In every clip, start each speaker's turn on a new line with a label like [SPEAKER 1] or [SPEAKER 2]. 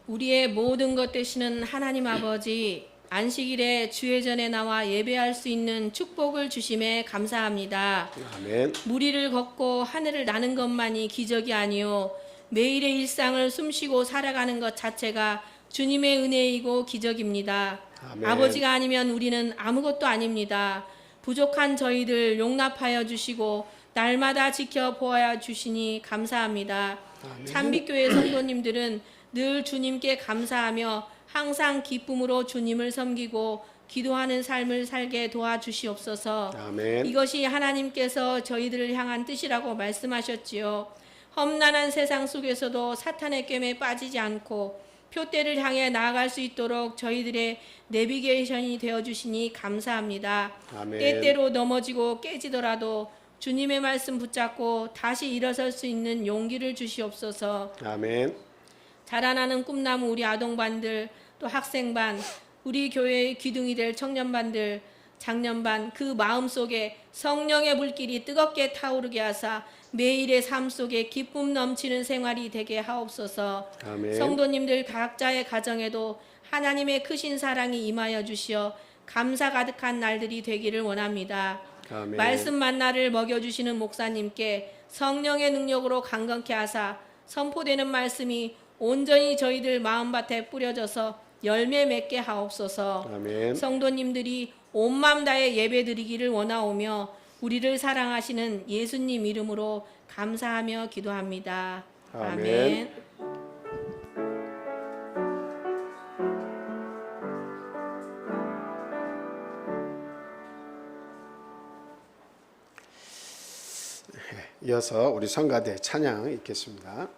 [SPEAKER 1] 우리의 모든 것 되시는 하나님 아버지, 안식일에 주의 전에 나와 예배할 수 있는 축복을 주심에 감사합니다.
[SPEAKER 2] 아멘.
[SPEAKER 1] 무리를 걷고 하늘을 나는 것만이 기적이 아니요 매일의 일상을 숨쉬고 살아가는 것 자체가 주님의 은혜이고 기적입니다.
[SPEAKER 2] 아멘.
[SPEAKER 1] 아버지가 아니면 우리는 아무것도 아닙니다. 부족한 저희들 용납하여 주시고 날마다 지켜보아 주시니 감사합니다.
[SPEAKER 2] 아멘.
[SPEAKER 1] 찬빛교회 성도님들은 늘 주님께 감사하며 항상 기쁨으로 주님을 섬기고 기도하는 삶을 살게 도와주시옵소서.
[SPEAKER 2] 아멘.
[SPEAKER 1] 이것이 하나님께서 저희들을 향한 뜻이라고 말씀하셨지요. 험난한 세상 속에서도 사탄의 꿰매 빠지지 않고 표대를 향해 나아갈 수 있도록 저희들의 내비게이션이 되어주시니 감사합니다.
[SPEAKER 2] 아멘.
[SPEAKER 1] 때때로 넘어지고 깨지더라도 주님의 말씀 붙잡고 다시 일어설 수 있는 용기를 주시옵소서.
[SPEAKER 2] 아멘.
[SPEAKER 1] 자라나는 꿈나무 우리 아동반들, 또 학생반, 우리 교회의 기둥이 될 청년반들, 장년반, 그 마음속에 성령의 불길이 뜨겁게 타오르게 하사 매일의 삶 속에 기쁨 넘치는 생활이 되게 하옵소서.
[SPEAKER 2] 아멘.
[SPEAKER 1] 성도님들 각자의 가정에도 하나님의 크신 사랑이 임하여 주시어 감사 가득한 날들이 되기를 원합니다.
[SPEAKER 2] 아멘.
[SPEAKER 1] 말씀 만나를 먹여주시는 목사님께 성령의 능력으로 강건케 하사 선포되는 말씀이 온전히 저희들 마음밭에 뿌려져서 열매 맺게 하옵소서.
[SPEAKER 2] 아멘.
[SPEAKER 1] 성도님들이 온 마음 다해 예배드리기를 원하오며 우리를 사랑하시는 예수님 이름으로 감사하며 기도합니다.
[SPEAKER 2] 아멘.
[SPEAKER 1] 아멘.
[SPEAKER 2] 이어서 우리 성가대 찬양 읽겠습니다.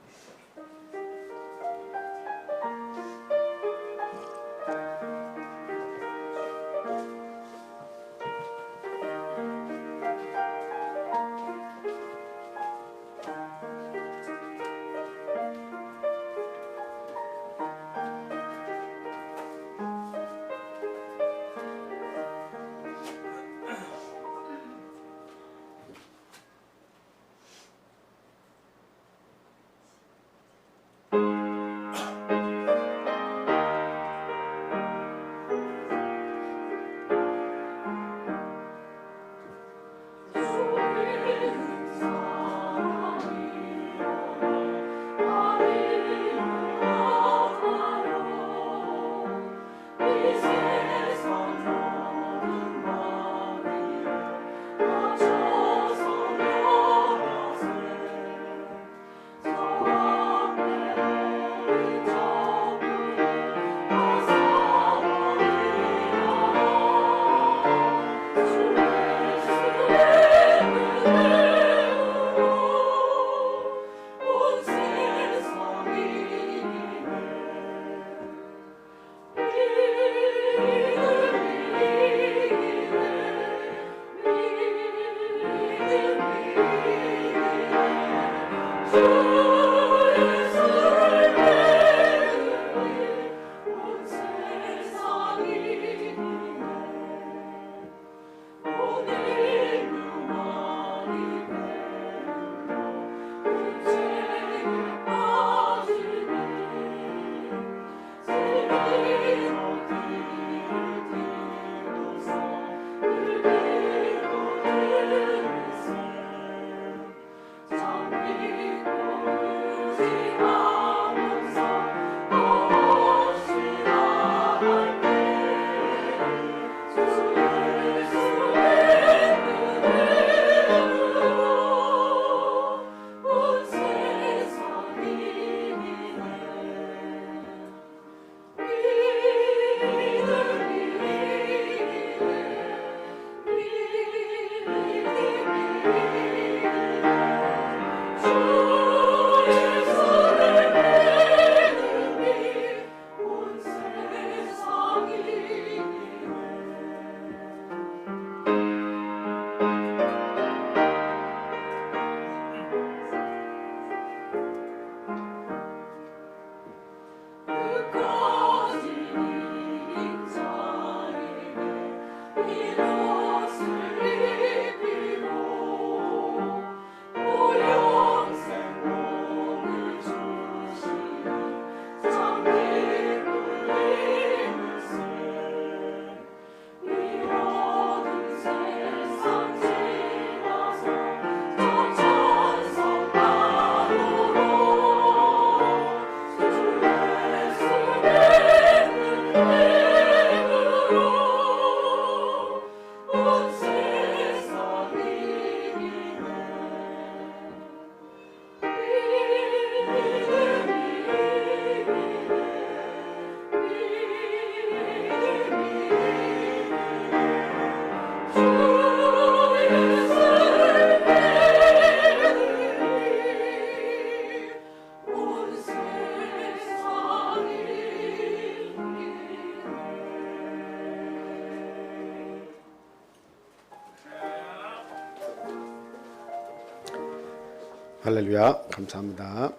[SPEAKER 2] 할렐루야. 감사합니다.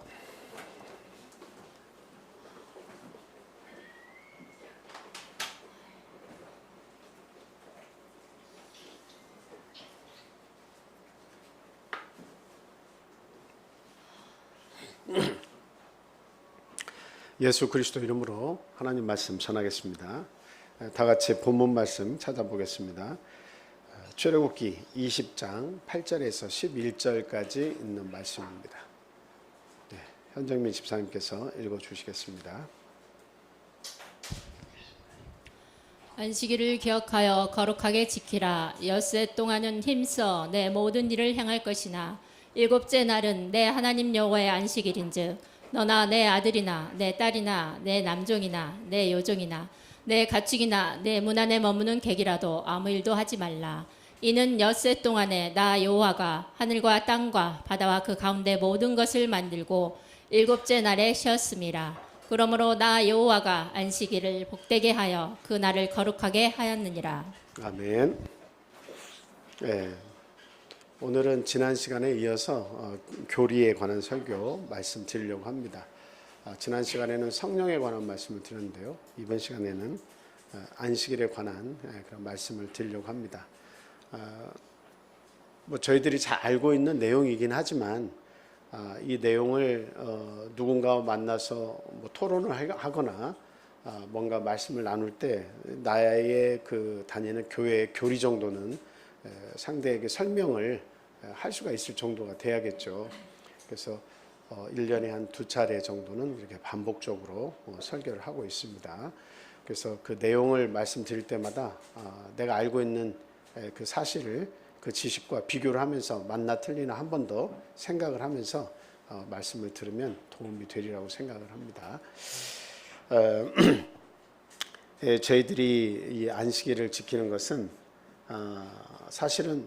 [SPEAKER 2] 예수 그리스도 이름으로 하나님 말씀 전하겠습니다. 다 같이 본문 말씀 찾아보겠습니다. 출애굽기 20장 8절에서 11절까지 있는 말씀입니다. 네, 현정민 집사님께서 읽어주시겠습니다.
[SPEAKER 3] 안식일을 기억하여 거룩하게 지키라. 엿새 동안은 힘써 내 모든 일을 행할 것이나 일곱째 날은 내 하나님 여호와의 안식일인즉 너나 내 아들이나 내 딸이나 내 남종이나 내 여종이나 내 가축이나 내 문 안에 머무는 객이라도 아무 일도 하지 말라. 이는 엿새 동안에 나 여호와가 하늘과 땅과 바다와 그 가운데 모든 것을 만들고 일곱째 날에 쉬었음이라. 그러므로 나 여호와가 안식일을 복되게 하여 그 날을 거룩하게 하였느니라.
[SPEAKER 2] 아멘. 네, 오늘은 지난 시간에 이어서 교리에 관한 설교 말씀 드리려고 합니다. 지난 시간에는 성령에 관한 말씀을 드렸는데요. 이번 시간에는 안식일에 관한 그런 말씀을 드리려고 합니다. 뭐 저희들이 잘 알고 있는 내용이긴 하지만 이 내용을 누군가와 만나서 뭐 토론을 하거나 뭔가 말씀을 나눌 때 나의 그 다니는 교회의 교리 정도는 상대에게 설명을 할 수가 있을 정도가 돼야겠죠. 그래서 1년에 한 2차례 정도는 이렇게 반복적으로 설교를 하고 있습니다. 그래서 그 내용을 말씀드릴 때마다 내가 알고 있는 그 사실을 그 지식과 비교를 하면서 맞나 틀리나 한 번 더 생각을 하면서 말씀을 들으면 도움이 되리라고 생각을 합니다. 저희들이 이 안식일을 지키는 것은 사실은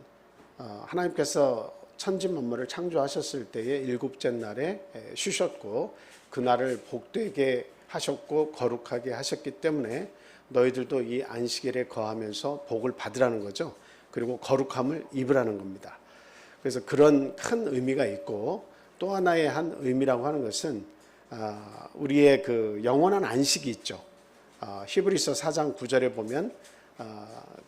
[SPEAKER 2] 하나님께서 천지 만물을 창조하셨을 때에 일곱째 날에 쉬셨고 그날을 복되게 하셨고 거룩하게 하셨기 때문에 너희들도 이 안식일에 거하면서 복을 받으라는 거죠. 그리고 거룩함을 입으라는 겁니다. 그래서 그런 큰 의미가 있고 또 하나의 한 의미라고 하는 것은 우리의 그 영원한 안식이 있죠. 히브리서 4장 9절에 보면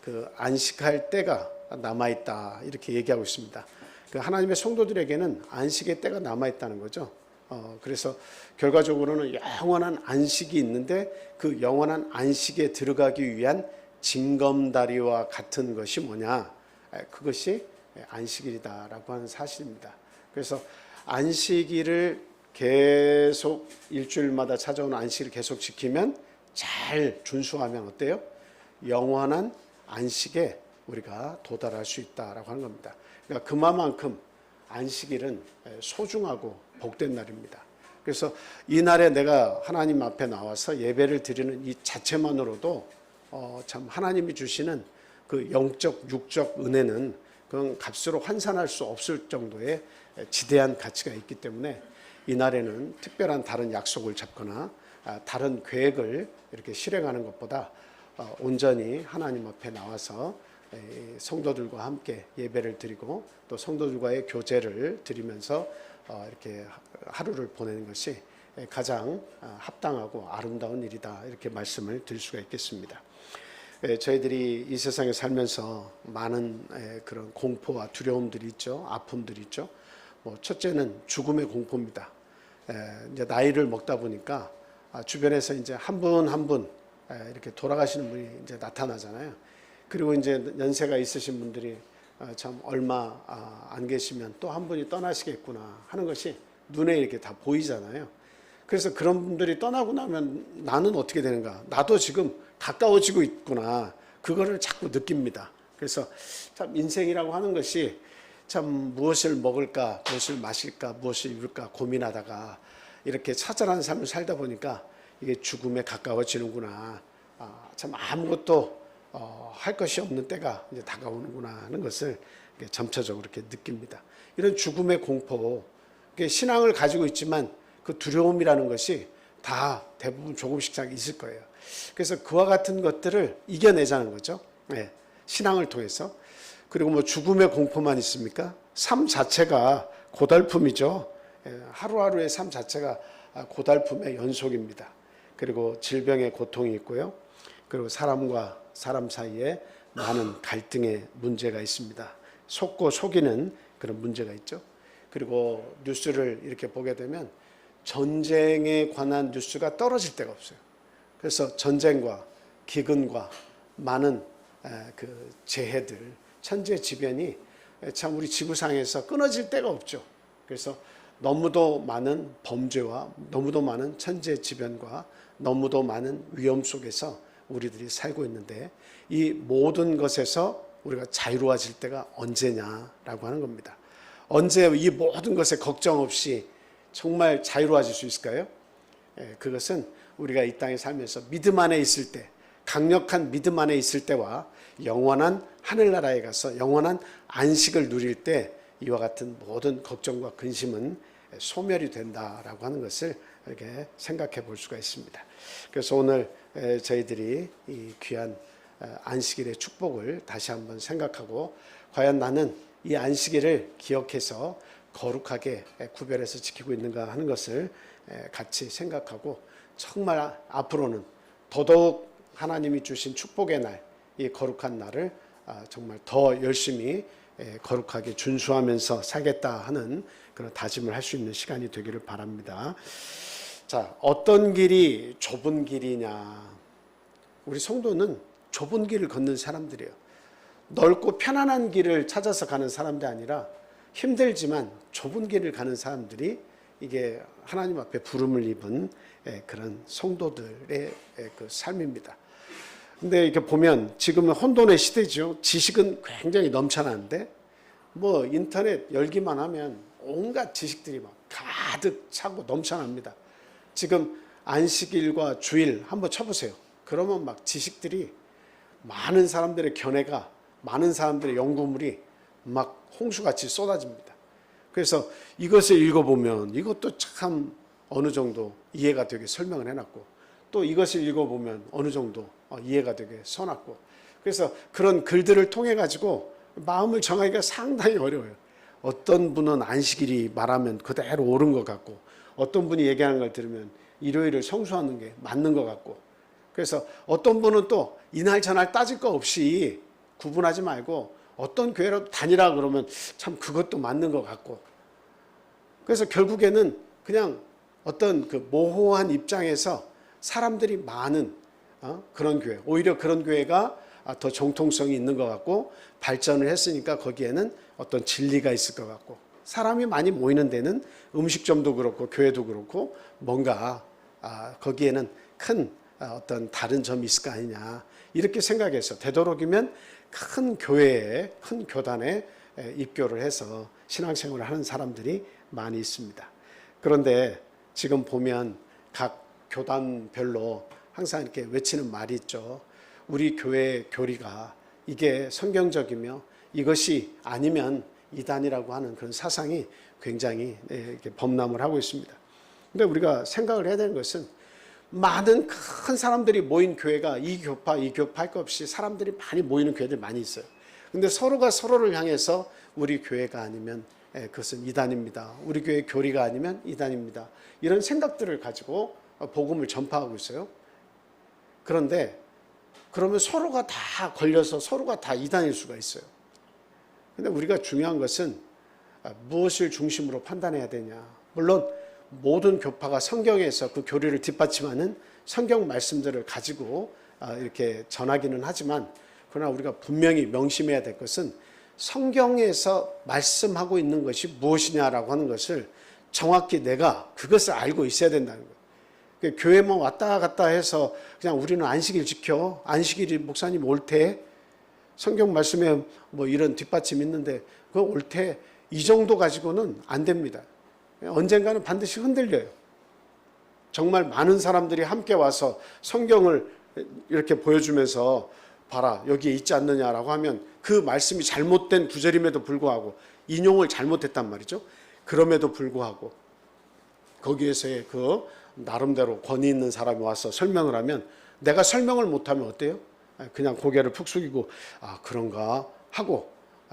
[SPEAKER 2] 그 안식할 때가 남아있다 이렇게 얘기하고 있습니다. 그 하나님의 성도들에게는 안식의 때가 남아있다는 거죠. 그래서 결과적으로는 영원한 안식이 있는데 그 영원한 안식에 들어가기 위한 징검다리와 같은 것이 뭐냐? 그것이 안식일이다라고 하는 사실입니다. 그래서 안식일을 계속 일주일마다 찾아오는 안식일을 계속 지키면 잘 준수하면 어때요? 영원한 안식에 우리가 도달할 수 있다라고 하는 겁니다. 그러니까 그만큼 안식일은 소중하고 복된 날입니다. 그래서 이 날에 내가 하나님 앞에 나와서 예배를 드리는 이 자체만으로도 참 하나님이 주시는 그 영적 육적 은혜는 그건 값으로 환산할 수 없을 정도의 지대한 가치가 있기 때문에 이 날에는 특별한 다른 약속을 잡거나 다른 계획을 이렇게 실행하는 것보다 온전히 하나님 앞에 나와서 성도들과 함께 예배를 드리고 또 성도들과의 교제를 드리면서 이렇게 하루를 보내는 것이 가장 합당하고 아름다운 일이다 이렇게 말씀을 드릴 수가 있겠습니다. 저희들이 이 세상에 살면서 많은 그런 공포와 두려움들이 있죠. 아픔들이 있죠. 첫째는 죽음의 공포입니다. 이제 나이를 먹다 보니까 주변에서 이제 한 분 한 분 이렇게 돌아가시는 분이 이제 나타나잖아요. 그리고 이제 연세가 있으신 분들이 참 얼마 안 계시면 또 한 분이 떠나시겠구나 하는 것이 눈에 이렇게 다 보이잖아요. 그래서 그런 분들이 떠나고 나면 나는 어떻게 되는가? 나도 지금 가까워지고 있구나. 그거를 자꾸 느낍니다. 그래서 참 인생이라고 하는 것이 참 무엇을 먹을까, 무엇을 마실까, 무엇을 입을까 고민하다가 이렇게 처절한 삶을 살다 보니까 이게 죽음에 가까워지는구나. 참 아무것도 할 것이 없는 때가 이제 다가오는구나 하는 것을 점차적으로 이렇게 느낍니다. 이런 죽음의 공포, 신앙을 가지고 있지만 그 두려움이라는 것이 다 대부분 조금씩 있을 거예요. 그래서 그와 같은 것들을 이겨내자는 거죠. 신앙을 통해서. 그리고 뭐 죽음의 공포만 있습니까? 삶 자체가 고달픔이죠. 하루하루의 삶 자체가 고달픔의 연속입니다. 그리고 질병의 고통이 있고요. 그리고 사람과 사람 사이에 많은 갈등의 문제가 있습니다. 속고 속이는 그런 문제가 있죠. 그리고 뉴스를 이렇게 보게 되면 전쟁에 관한 뉴스가 떨어질 데가 없어요. 그래서 전쟁과 기근과 많은 그 재해들, 천재지변이 참 우리 지구상에서 끊어질 데가 없죠. 그래서 너무도 많은 범죄와 너무도 많은 천재지변과 너무도 많은 위험 속에서 우리들이 살고 있는데, 이 모든 것에서 우리가 자유로워질 때가 언제냐라고 하는 겁니다. 언제 이 모든 것에 걱정 없이 정말 자유로워질 수 있을까요? 그것은 우리가 이 땅에 살면서 믿음 안에 있을 때, 강력한 믿음 안에 있을 때와 영원한 하늘나라에 가서 영원한 안식을 누릴 때 이와 같은 모든 걱정과 근심은 소멸이 된다라고 하는 것을 이렇게 생각해 볼 수가 있습니다. 그래서 오늘 저희들이 이 귀한 안식일의 축복을 다시 한번 생각하고, 과연 나는 이 안식일을 기억해서 거룩하게 구별해서 지키고 있는가 하는 것을 같이 생각하고, 정말 앞으로는 더더욱 하나님이 주신 축복의 날, 이 거룩한 날을 정말 더 열심히 거룩하게 준수하면서 살겠다 하는 그런 다짐을 할 수 있는 시간이 되기를 바랍니다. 자, 어떤 길이 좁은 길이냐? 우리 성도는 좁은 길을 걷는 사람들이에요. 넓고 편안한 길을 찾아서 가는 사람들이 아니라 힘들지만 좁은 길을 가는 사람들이 이게 하나님 앞에 부름을 입은 그런 성도들의 그 삶입니다. 근데 이렇게 보면 지금은 혼돈의 시대죠. 지식은 굉장히 넘쳐나는데 뭐 인터넷 열기만 하면 온갖 지식들이 막 가득 차고 넘쳐납니다. 지금 안식일과 주일 한번 쳐보세요. 그러면 막 지식들이, 많은 사람들의 견해가, 많은 사람들의 연구물이 막 홍수같이 쏟아집니다. 그래서 이것을 읽어보면 이것도 참 어느 정도 이해가 되게 설명을 해놨고, 또 이것을 읽어보면 어느 정도 이해가 되게 써놨고, 그래서 그런 글들을 통해 가지고 마음을 정하기가 상당히 어려워요. 어떤 분은 안식일이 말하면 그대로 옳은 것 같고, 어떤 분이 얘기하는 걸 들으면 일요일을 성수하는 게 맞는 것 같고, 그래서 어떤 분은 또 이날 저날 따질 거 없이 구분하지 말고 어떤 교회라도 다니라 그러면 참 그것도 맞는 것 같고, 그래서 결국에는 그냥 어떤 그 모호한 입장에서 사람들이 많은 그런 교회, 오히려 그런 교회가 더 정통성이 있는 것 같고, 발전을 했으니까 거기에는 어떤 진리가 있을 것 같고, 사람이 많이 모이는 데는 음식점도 그렇고 교회도 그렇고 뭔가 거기에는 큰 어떤 다른 점이 있을 거 아니냐, 이렇게 생각해서 되도록이면 큰 교회에, 큰 교단에 입교를 해서 신앙생활을 하는 사람들이 많이 있습니다. 그런데 지금 보면 각 교단별로 항상 이렇게 외치는 말이 있죠. 우리 교회의 교리가 이게 성경적이며 이것이 아니면 이단이라고 하는 그런 사상이 굉장히 이렇게 범람을 하고 있습니다. 근데 우리가 생각을 해야 되는 것은, 많은 큰 사람들이 모인 교회가 이 교파 할 것 없이 사람들이 많이 모이는 교회들이 많이 있어요. 근데 서로가 서로를 향해서 우리 교회가 아니면 그것은 이단입니다, 우리 교회 교리가 아니면 이단입니다, 이런 생각들을 가지고 복음을 전파하고 있어요. 그런데 그러면 서로가 다 걸려서 서로가 다 이단일 수가 있어요. 근데 우리가 중요한 것은 무엇을 중심으로 판단해야 되냐. 물론 모든 교파가 성경에서 그 교리를 뒷받침하는 성경 말씀들을 가지고 이렇게 전하기는 하지만, 그러나 우리가 분명히 명심해야 될 것은 성경에서 말씀하고 있는 것이 무엇이냐라고 하는 것을 정확히 내가 그것을 알고 있어야 된다는 거예요. 교회만 왔다 갔다 해서 그냥 우리는 안식일 지켜, 안식일이 목사님 옳대, 성경 말씀에 뭐 이런 뒷받침 있는데 그거 옳대, 이 정도 가지고는 안 됩니다. 언젠가는 반드시 흔들려요. 정말 많은 사람들이 함께 와서 성경을 이렇게 보여주면서 봐라 여기에 있지 않느냐라고 하면 그 말씀이 잘못된 구절임에도 불구하고, 인용을 잘못했단 말이죠. 그럼에도 불구하고 거기에서의 그 나름대로 권위 있는 사람이 와서 설명을 하면, 내가 설명을 못하면 어때요? 그냥 고개를 푹 숙이고 그런가 하고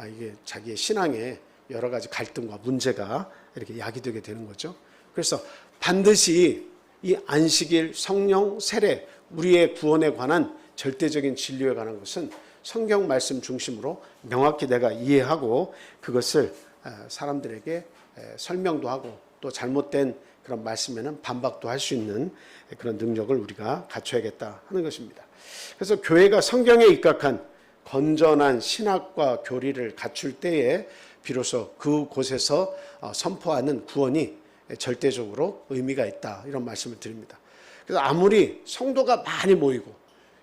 [SPEAKER 2] 이게 자기의 신앙에 여러 가지 갈등과 문제가 이렇게 야기되게 되는 거죠. 그래서 반드시 이 안식일, 성령, 세례, 우리의 구원에 관한 절대적인 진리에 관한 것은 성경 말씀 중심으로 명확히 내가 이해하고 그것을 사람들에게 설명도 하고 또 잘못된 그런 말씀에는 반박도 할 수 있는 그런 능력을 우리가 갖춰야겠다 하는 것입니다. 그래서 교회가 성경에 입각한 건전한 신학과 교리를 갖출 때에 비로소 그곳에서 선포하는 구원이 절대적으로 의미가 있다, 이런 말씀을 드립니다. 그래서 아무리 성도가 많이 모이고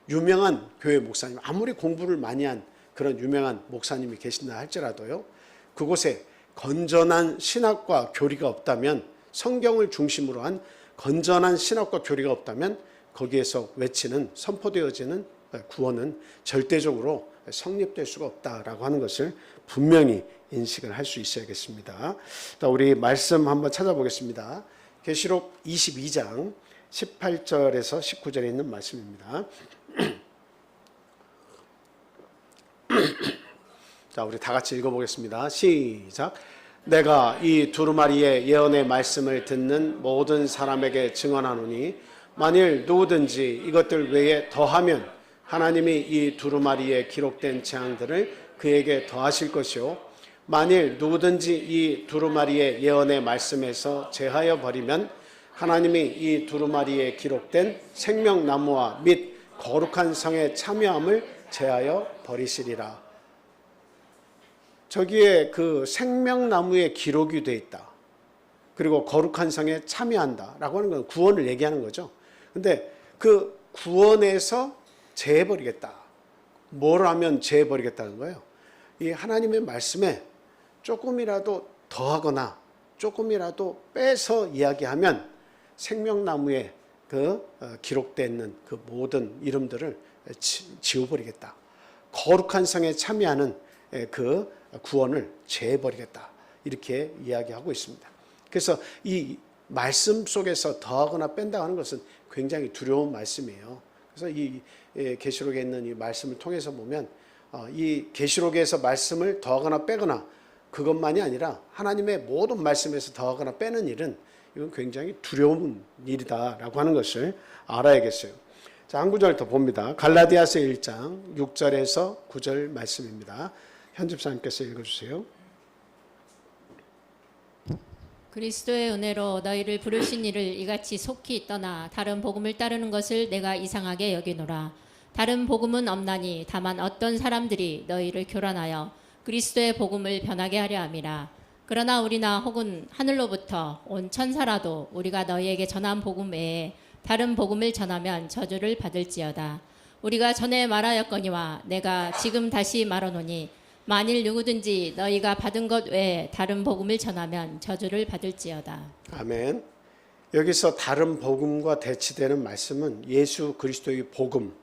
[SPEAKER 2] 유명한 교회 목사님, 아무리 공부를 많이 한 그런 유명한 목사님이 계신다 할지라도요, 그곳에 건전한 신학과 교리가 없다면, 성경을 중심으로 한 건전한 신학과 교리가 없다면 거기에서 외치는, 선포되어지는 구원은 절대적으로 성립될 수가 없다라고 하는 것을 분명히 인식을 할 수 있어야겠습니다. 우리 말씀 한번 찾아보겠습니다. 계시록 22장 18절에서 19절에 있는 말씀입니다. 자, 우리 다 같이 읽어보겠습니다. 시작. 내가 이 두루마리의 예언의 말씀을 듣는 모든 사람에게 증언하노니 만일 누구든지 이것들 외에 더하면 하나님이 이 두루마리에 기록된 재앙들을 그에게 더하실 것이요, 만일 누구든지 이 두루마리의 예언의 말씀에서 제하여 버리면 하나님이 이 두루마리에 기록된 생명나무와 및 거룩한 성의 참여함을 제하여 버리시리라. 저기에 그 생명나무에 기록이 되어 있다, 그리고 거룩한 성에 참여한다 라고 하는 건 구원을 얘기하는 거죠. 근데 그 구원에서 제해버리겠다, 뭘 하면 제해버리겠다는 거예요? 이 하나님의 말씀에 조금이라도 더하거나 조금이라도 빼서 이야기하면 생명나무에 그 기록되어 있는 그 모든 이름들을 지워버리겠다, 거룩한 성에 참여하는 그 구원을 제해버리겠다, 이렇게 이야기하고 있습니다. 그래서 이 말씀 속에서 더하거나 뺀다 하는 것은 굉장히 두려운 말씀이에요. 그래서 이 계시록에 있는 이 말씀을 통해서 보면 이 계시록에서 말씀을 더하거나 빼거나 그것만이 아니라 하나님의 모든 말씀에서 더하거나 빼는 일은 이건 굉장히 두려운 일이다라고 하는 것을 알아야겠어요. 자, 한 구절 더 봅니다. 갈라디아서 1장 6절에서 9절 말씀입니다. 현집사님께서 읽어주세요.
[SPEAKER 3] 그리스도의 은혜로 너희를 부르신 이를 이같이 속히 떠나 다른 복음을 따르는 것을 내가 이상하게 여기노라. 다른 복음은 없나니 다만 어떤 사람들이 너희를 교란하여 그리스도의 복음을 변하게 하려 함이라. 그러나 우리나 혹은 하늘로부터 온 천사라도 우리가 너희에게 전한 복음 외에 다른 복음을 전하면 저주를 받을지어다. 우리가 전에 말하였거니와 내가 지금 다시 말하노니 만일 누구든지 너희가 받은 것 외에 다른 복음을 전하면 저주를 받을지어다.
[SPEAKER 2] 아멘. 여기서 다른 복음과 대치되는 말씀은 예수 그리스도의 복음,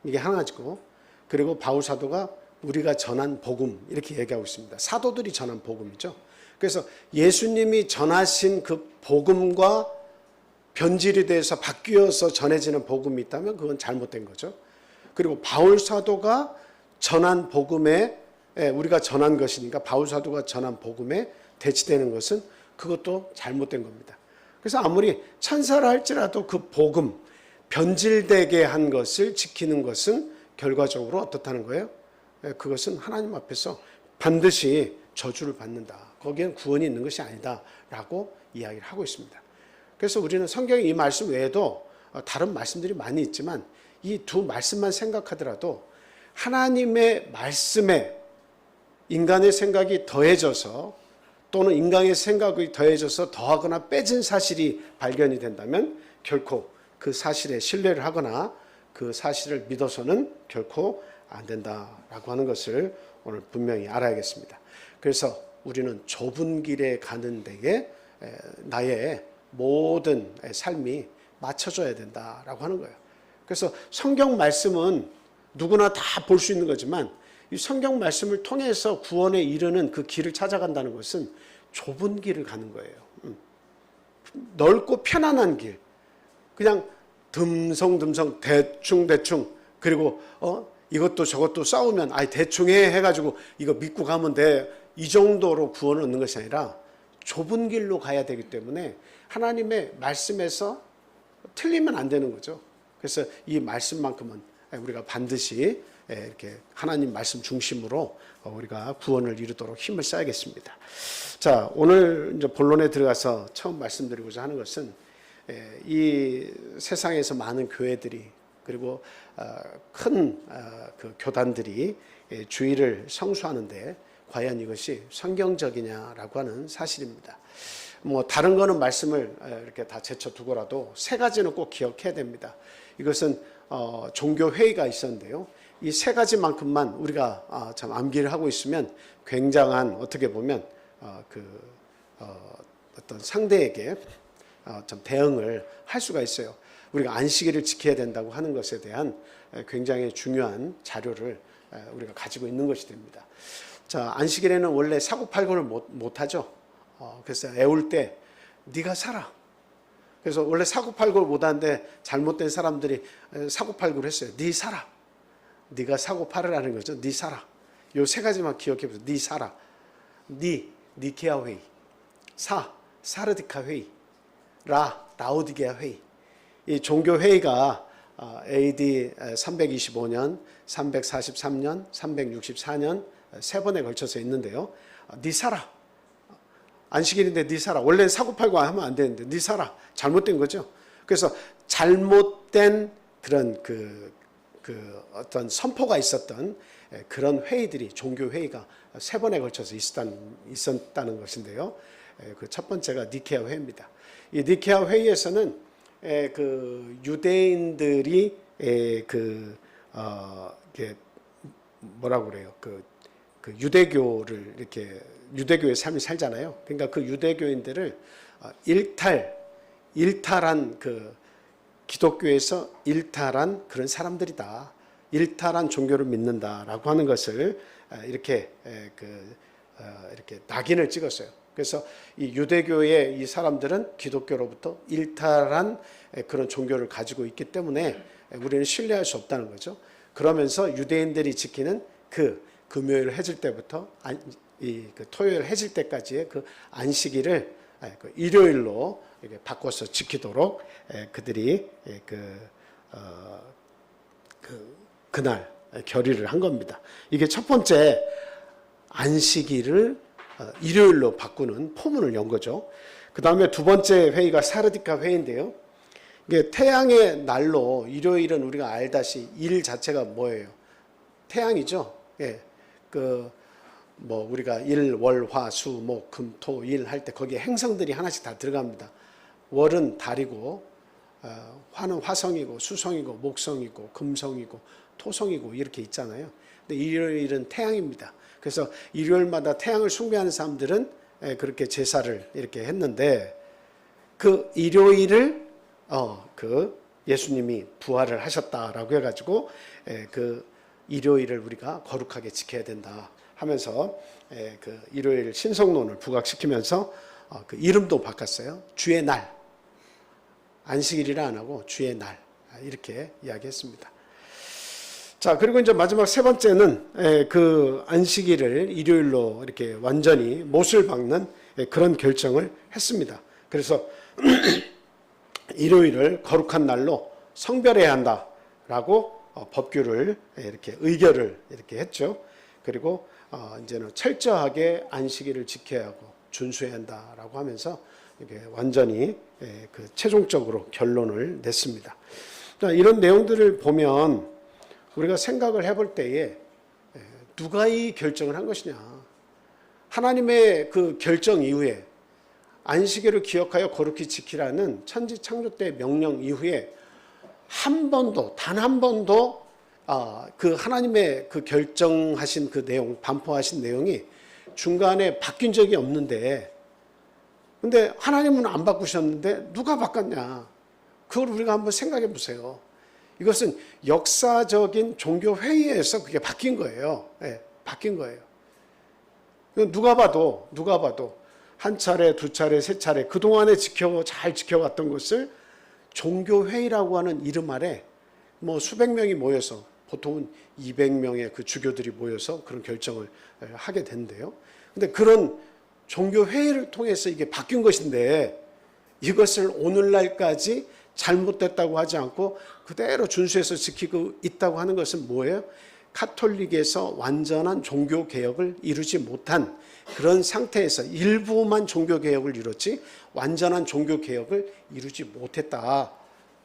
[SPEAKER 2] 이게 하나지고, 그리고 바울 사도가 우리가 전한 복음, 이렇게 얘기하고 있습니다. 사도들이 전한 복음이죠. 그래서 예수님이 전하신 그 복음과 변질이 돼서 바뀌어서 전해지는 복음이 있다면 그건 잘못된 거죠. 그리고 바울 사도가 전한 복음에, 우리가 전한 것이니까 바울 사도가 전한 복음에 대치되는 것은 그것도 잘못된 겁니다. 그래서 아무리 천사라 할지라도 그 복음, 변질되게 한 것을 지키는 것은 결과적으로 어떻다는 거예요? 그것은 하나님 앞에서 반드시 저주를 받는다, 거기엔 구원이 있는 것이 아니다 라고 이야기를 하고 있습니다. 그래서 우리는 성경의 이 말씀 외에도 다른 말씀들이 많이 있지만 이 두 말씀만 생각하더라도 하나님의 말씀에 인간의 생각이 더해져서, 또는 인간의 생각이 더해져서 더하거나 빼진 사실이 발견이 된다면 결코 그 사실에 신뢰를 하거나 그 사실을 믿어서는 결코 안 된다라고 하는 것을 오늘 분명히 알아야겠습니다. 그래서 우리는 좁은 길에 가는 데에 나의 모든 삶이 맞춰져야 된다라고 하는 거예요. 그래서 성경 말씀은 누구나 다 볼 수 있는 거지만 이 성경 말씀을 통해서 구원에 이르는 그 길을 찾아간다는 것은 좁은 길을 가는 거예요. 넓고 편안한 길, 그냥 듬성듬성 대충 그리고 이것도 저것도 싸우면 대충 해가지고 이거 믿고 가면 돼, 이 정도로 구원을 얻는 것이 아니라 좁은 길로 가야 되기 때문에 하나님의 말씀에서 틀리면 안 되는 거죠. 그래서 이 말씀만큼은 우리가 반드시 이렇게 하나님 말씀 중심으로 우리가 구원을 이루도록 힘을 써야겠습니다. 자, 오늘 이제 본론에 들어가서 처음 말씀드리고자 하는 것은 이 세상에서 많은 교회들이 그리고 큰 그 교단들이 주일을 성수하는데 과연 이것이 성경적이냐라고 하는 사실입니다. 뭐 다른 거는 말씀을 이렇게 다 제쳐두고라도 세 가지는 꼭 기억해야 됩니다. 이것은 종교 회의가 있었는데요. 이 세 가지만큼만 우리가 참 암기를 하고 있으면 굉장한 어떻게 보면 어떤 상대에게 좀 대응을 할 수가 있어요. 우리가 안식일을 지켜야 된다고 하는 것에 대한 굉장히 중요한 자료를 우리가 가지고 있는 것이 됩니다. 자, 안식일에는 원래 사고팔고를 못 하죠. 그래서 애울 때 네가 살아. 그래서 원래 사고팔고를 못 하는데 잘못된 사람들이 사고팔고를 했어요. 네 살아. 네가 사고팔으라는 거죠. 네 살아. 요 세 가지만 기억해 보세요. 네 살아. 니케아 회의. 사르디카 회의. 라오디게아 회의. 이 종교 회의가 AD 325년, 343년, 364년 세 번에 걸쳐서 있는데요. 네 살아. 안식일인데 네 살아. 원래는 사고팔고 하면 안 되는데 네 살아. 잘못된 거죠. 그래서 잘못된 그런 어떤 선포가 있었던 그런 회의들이 종교 회의가 세 번에 걸쳐서 있었다는 것인데요. 그 첫 번째가 니케아 회의입니다. 이 니케아 회의에서는 그 유대인들이 뭐라고 그래요? 그 유대교를 이렇게 유대교의 삶을 살잖아요. 그러니까 그 유대교인들을 일탈한 그 기독교에서 일탈한 그런 사람들이다. 일탈한 종교를 믿는다라고 하는 것을 이렇게 이렇게 낙인을 찍었어요. 그래서 이 유대교의 이 사람들은 기독교로부터 일탈한 그런 종교를 가지고 있기 때문에 우리는 신뢰할 수 없다는 거죠. 그러면서 유대인들이 지키는 그 금요일 해질 때부터 그 토요일 해질 때까지의 그 안식일을 그 일요일로 이렇게 바꿔서 지키도록 그들이 그날 결의를 한 겁니다. 이게 첫 번째 안식일을 일요일로 바꾸는 포문을 연 거죠. 그 다음에 두 번째 회의가 사르디카 회의인데요. 이게 태양의 날로 일요일은 우리가 알다시 일 자체가 뭐예요? 태양이죠. 예. 우리가 일, 월, 화, 수, 목, 금, 토, 일 할 때 거기에 행성들이 하나씩 다 들어갑니다. 월은 달이고, 화는 화성이고, 수성이고, 목성이고, 금성이고, 토성이고 이렇게 있잖아요. 근데 일요일은 태양입니다. 그래서 일요일마다 태양을 숭배하는 사람들은 그렇게 제사를 이렇게 했는데 그 일요일을 예수님이 부활을 하셨다라고 해가지고 그 일요일을 우리가 거룩하게 지켜야 된다 하면서 그 일요일 신성론을 부각시키면서 그 이름도 바꿨어요. 주의 날. 안식일이라 안 하고 주의 날 이렇게 이야기했습니다. 자, 그리고 이제 마지막 세 번째는 그 안식일을 일요일로 이렇게 완전히 못을 박는 그런 결정을 했습니다. 그래서 일요일을 거룩한 날로 성별해야 한다라고 법규를 이렇게 의결을 이렇게 했죠. 그리고 이제는 철저하게 안식일을 지켜야 하고 준수해야 한다라고 하면서 이렇게 완전히 그 최종적으로 결론을 냈습니다. 자, 이런 내용들을 보면 우리가 생각을 해볼 때에 누가 이 결정을 한 것이냐. 하나님의 그 결정 이후에 안식일을 기억하여 거룩히 지키라는 천지 창조 때 명령 이후에 한 번도 단 한 번도 그 하나님의 그 결정하신 그 내용, 반포하신 내용이 중간에 바뀐 적이 없는데, 근데 하나님은 안 바꾸셨는데 누가 바꿨냐? 그걸 우리가 한번 생각해 보세요. 이것은 역사적인 종교 회의에서 그게 바뀐 거예요. 네, 바뀐 거예요. 누가 봐도 한 차례, 두 차례, 세 차례 그동안에 잘 지켜왔던 것을 종교 회의라고 하는 이름 아래 뭐 수백 명이 모여서 보통은 200명의 그 주교들이 모여서 그런 결정을 하게 된대요. 근데 그런 종교 회의를 통해서 이게 바뀐 것인데 이것을 오늘날까지 잘못됐다고 하지 않고 그대로 준수해서 지키고 있다고 하는 것은 뭐예요? 카톨릭에서 완전한 종교 개혁을 이루지 못한 그런 상태에서 일부만 종교 개혁을 이뤘지 완전한 종교 개혁을 이루지 못했다.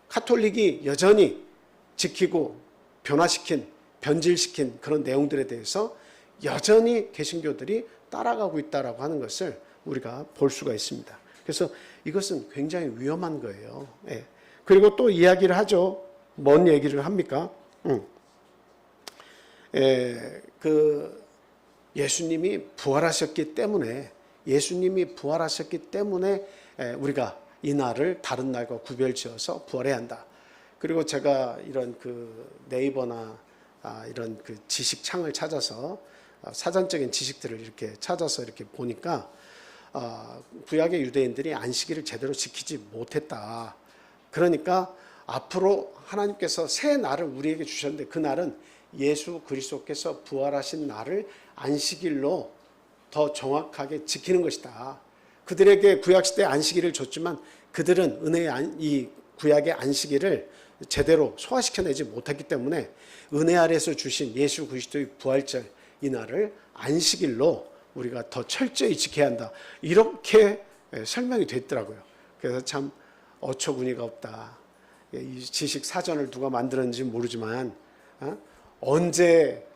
[SPEAKER 2] 카톨릭이 여전히 지키고 변화시킨, 변질시킨 그런 내용들에 대해서 여전히 개신교들이 따라가고 있다라고 하는 것을 우리가 볼 수가 있습니다. 그래서 이것은 굉장히 위험한 거예요. 예. 그리고 또 이야기를 하죠. 뭔 얘기를 합니까? 예수님이 부활하셨기 때문에 우리가 이 날을 다른 날과 구별지어서 부활해야 한다. 그리고 제가 이런 그 네이버나 이런 그 지식창을 찾아서 사전적인 지식들을 이렇게 찾아서 이렇게 보니까 구약의 유대인들이 안식일을 제대로 지키지 못했다. 그러니까 앞으로 하나님께서 새 날을 우리에게 주셨는데 그 날은 예수 그리스도께서 부활하신 날을 안식일로 더 정확하게 지키는 것이다. 그들에게 구약시대에 안식일을 줬지만 그들은 이 구약의 안식일을 제대로 소화시켜내지 못했기 때문에 은혜 아래서 주신 예수 그리스도의 부활절 이 날을 안식일로 우리가 더 철저히 지켜야 한다. 이렇게 설명이 됐더라고요. 그래서 참 어처구니가 없다. 이 지식 사전을 누가 만들었는지 모르지만 언제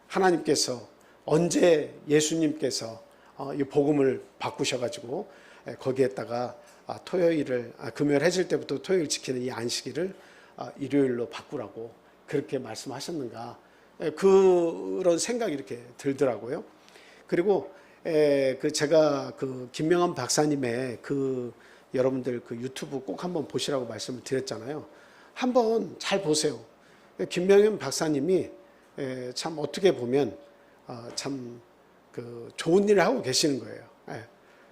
[SPEAKER 2] 하나님께서 언제 예수님께서 이 복음을 바꾸셔가지고 거기에다가 금요일 해질 때부터 토요일 지키는 이 안식일을 일요일로 바꾸라고 그렇게 말씀하셨는가 그런 생각이 이렇게 들더라고요. 그리고 제가 그 김명환 박사님의 여러분들 그 유튜브 꼭 한번 보시라고 말씀을 드렸잖아요. 한번 잘 보세요. 김명환 박사님이 참 어떻게 보면 참 그 좋은 일을 하고 계시는 거예요.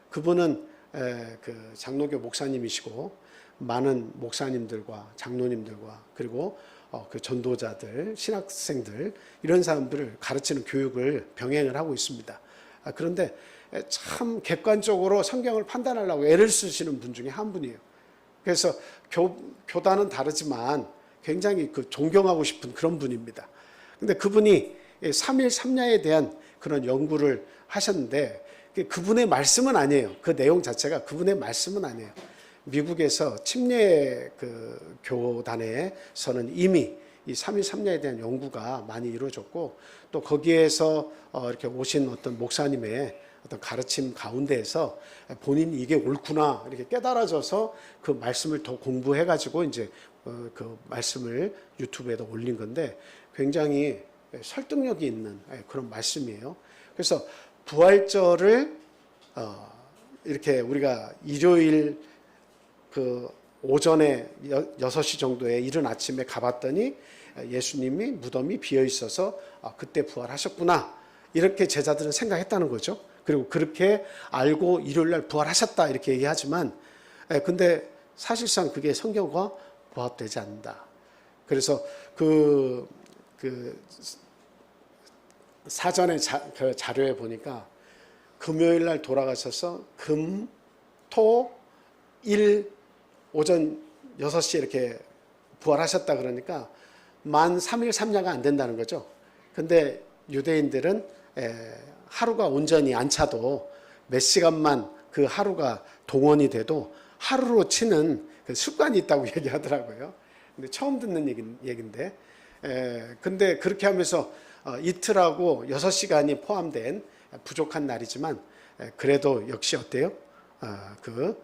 [SPEAKER 2] 그분은 그 장로교 목사님이시고 많은 목사님들과 장로님들과 그리고 그 전도자들, 신학생들 이런 사람들을 가르치는 교육을 병행을 하고 있습니다. 그런데 참 객관적으로 성경을 판단하려고 애를 쓰시는 분 중에 한 분이에요. 그래서 교단은 다르지만 굉장히 그 존경하고 싶은 그런 분입니다. 근데 그분이 삼일 삼야에 대한 그런 연구를 하셨는데 그분의 말씀은 아니에요. 그 내용 자체가 그분의 말씀은 아니에요. 미국에서 침례 그 교단에서는 이미 이 삼일 삼야에 대한 연구가 많이 이루어졌고 또 거기에서 이렇게 오신 어떤 목사님의 어떤 가르침 가운데에서 본인이 이게 옳구나 이렇게 깨달아져서 그 말씀을 더 공부해가지고 이제 그 말씀을 유튜브에다 올린 건데 굉장히 설득력이 있는 그런 말씀이에요. 그래서 부활절을 이렇게 우리가 일요일 그 오전에 6시 정도에 이른 아침에 가봤더니 예수님이 무덤이 비어 있어서 그때 부활하셨구나 이렇게 제자들은 생각했다는 거죠. 그리고 그렇게 알고 일요일 날 부활하셨다 이렇게 얘기하지만 근데 사실상 그게 성경과 부합되지 않는다. 그래서 그 사전의 그 자료에 보니까 금요일 날 돌아가셔서 금, 토, 일 오전 6시에 이렇게 부활하셨다 그러니까 만 3일 3야가 안 된다는 거죠. 근데 유대인들은 하루가 온전히 안 차도 몇 시간만 그 하루가 동원이 돼도 하루로 치는 그 습관이 있다고 얘기하더라고요. 근데 처음 듣는 얘기인데 근데 그렇게 하면서 이틀하고 6시간이 포함된 부족한 날이지만 그래도 역시 어때요? 그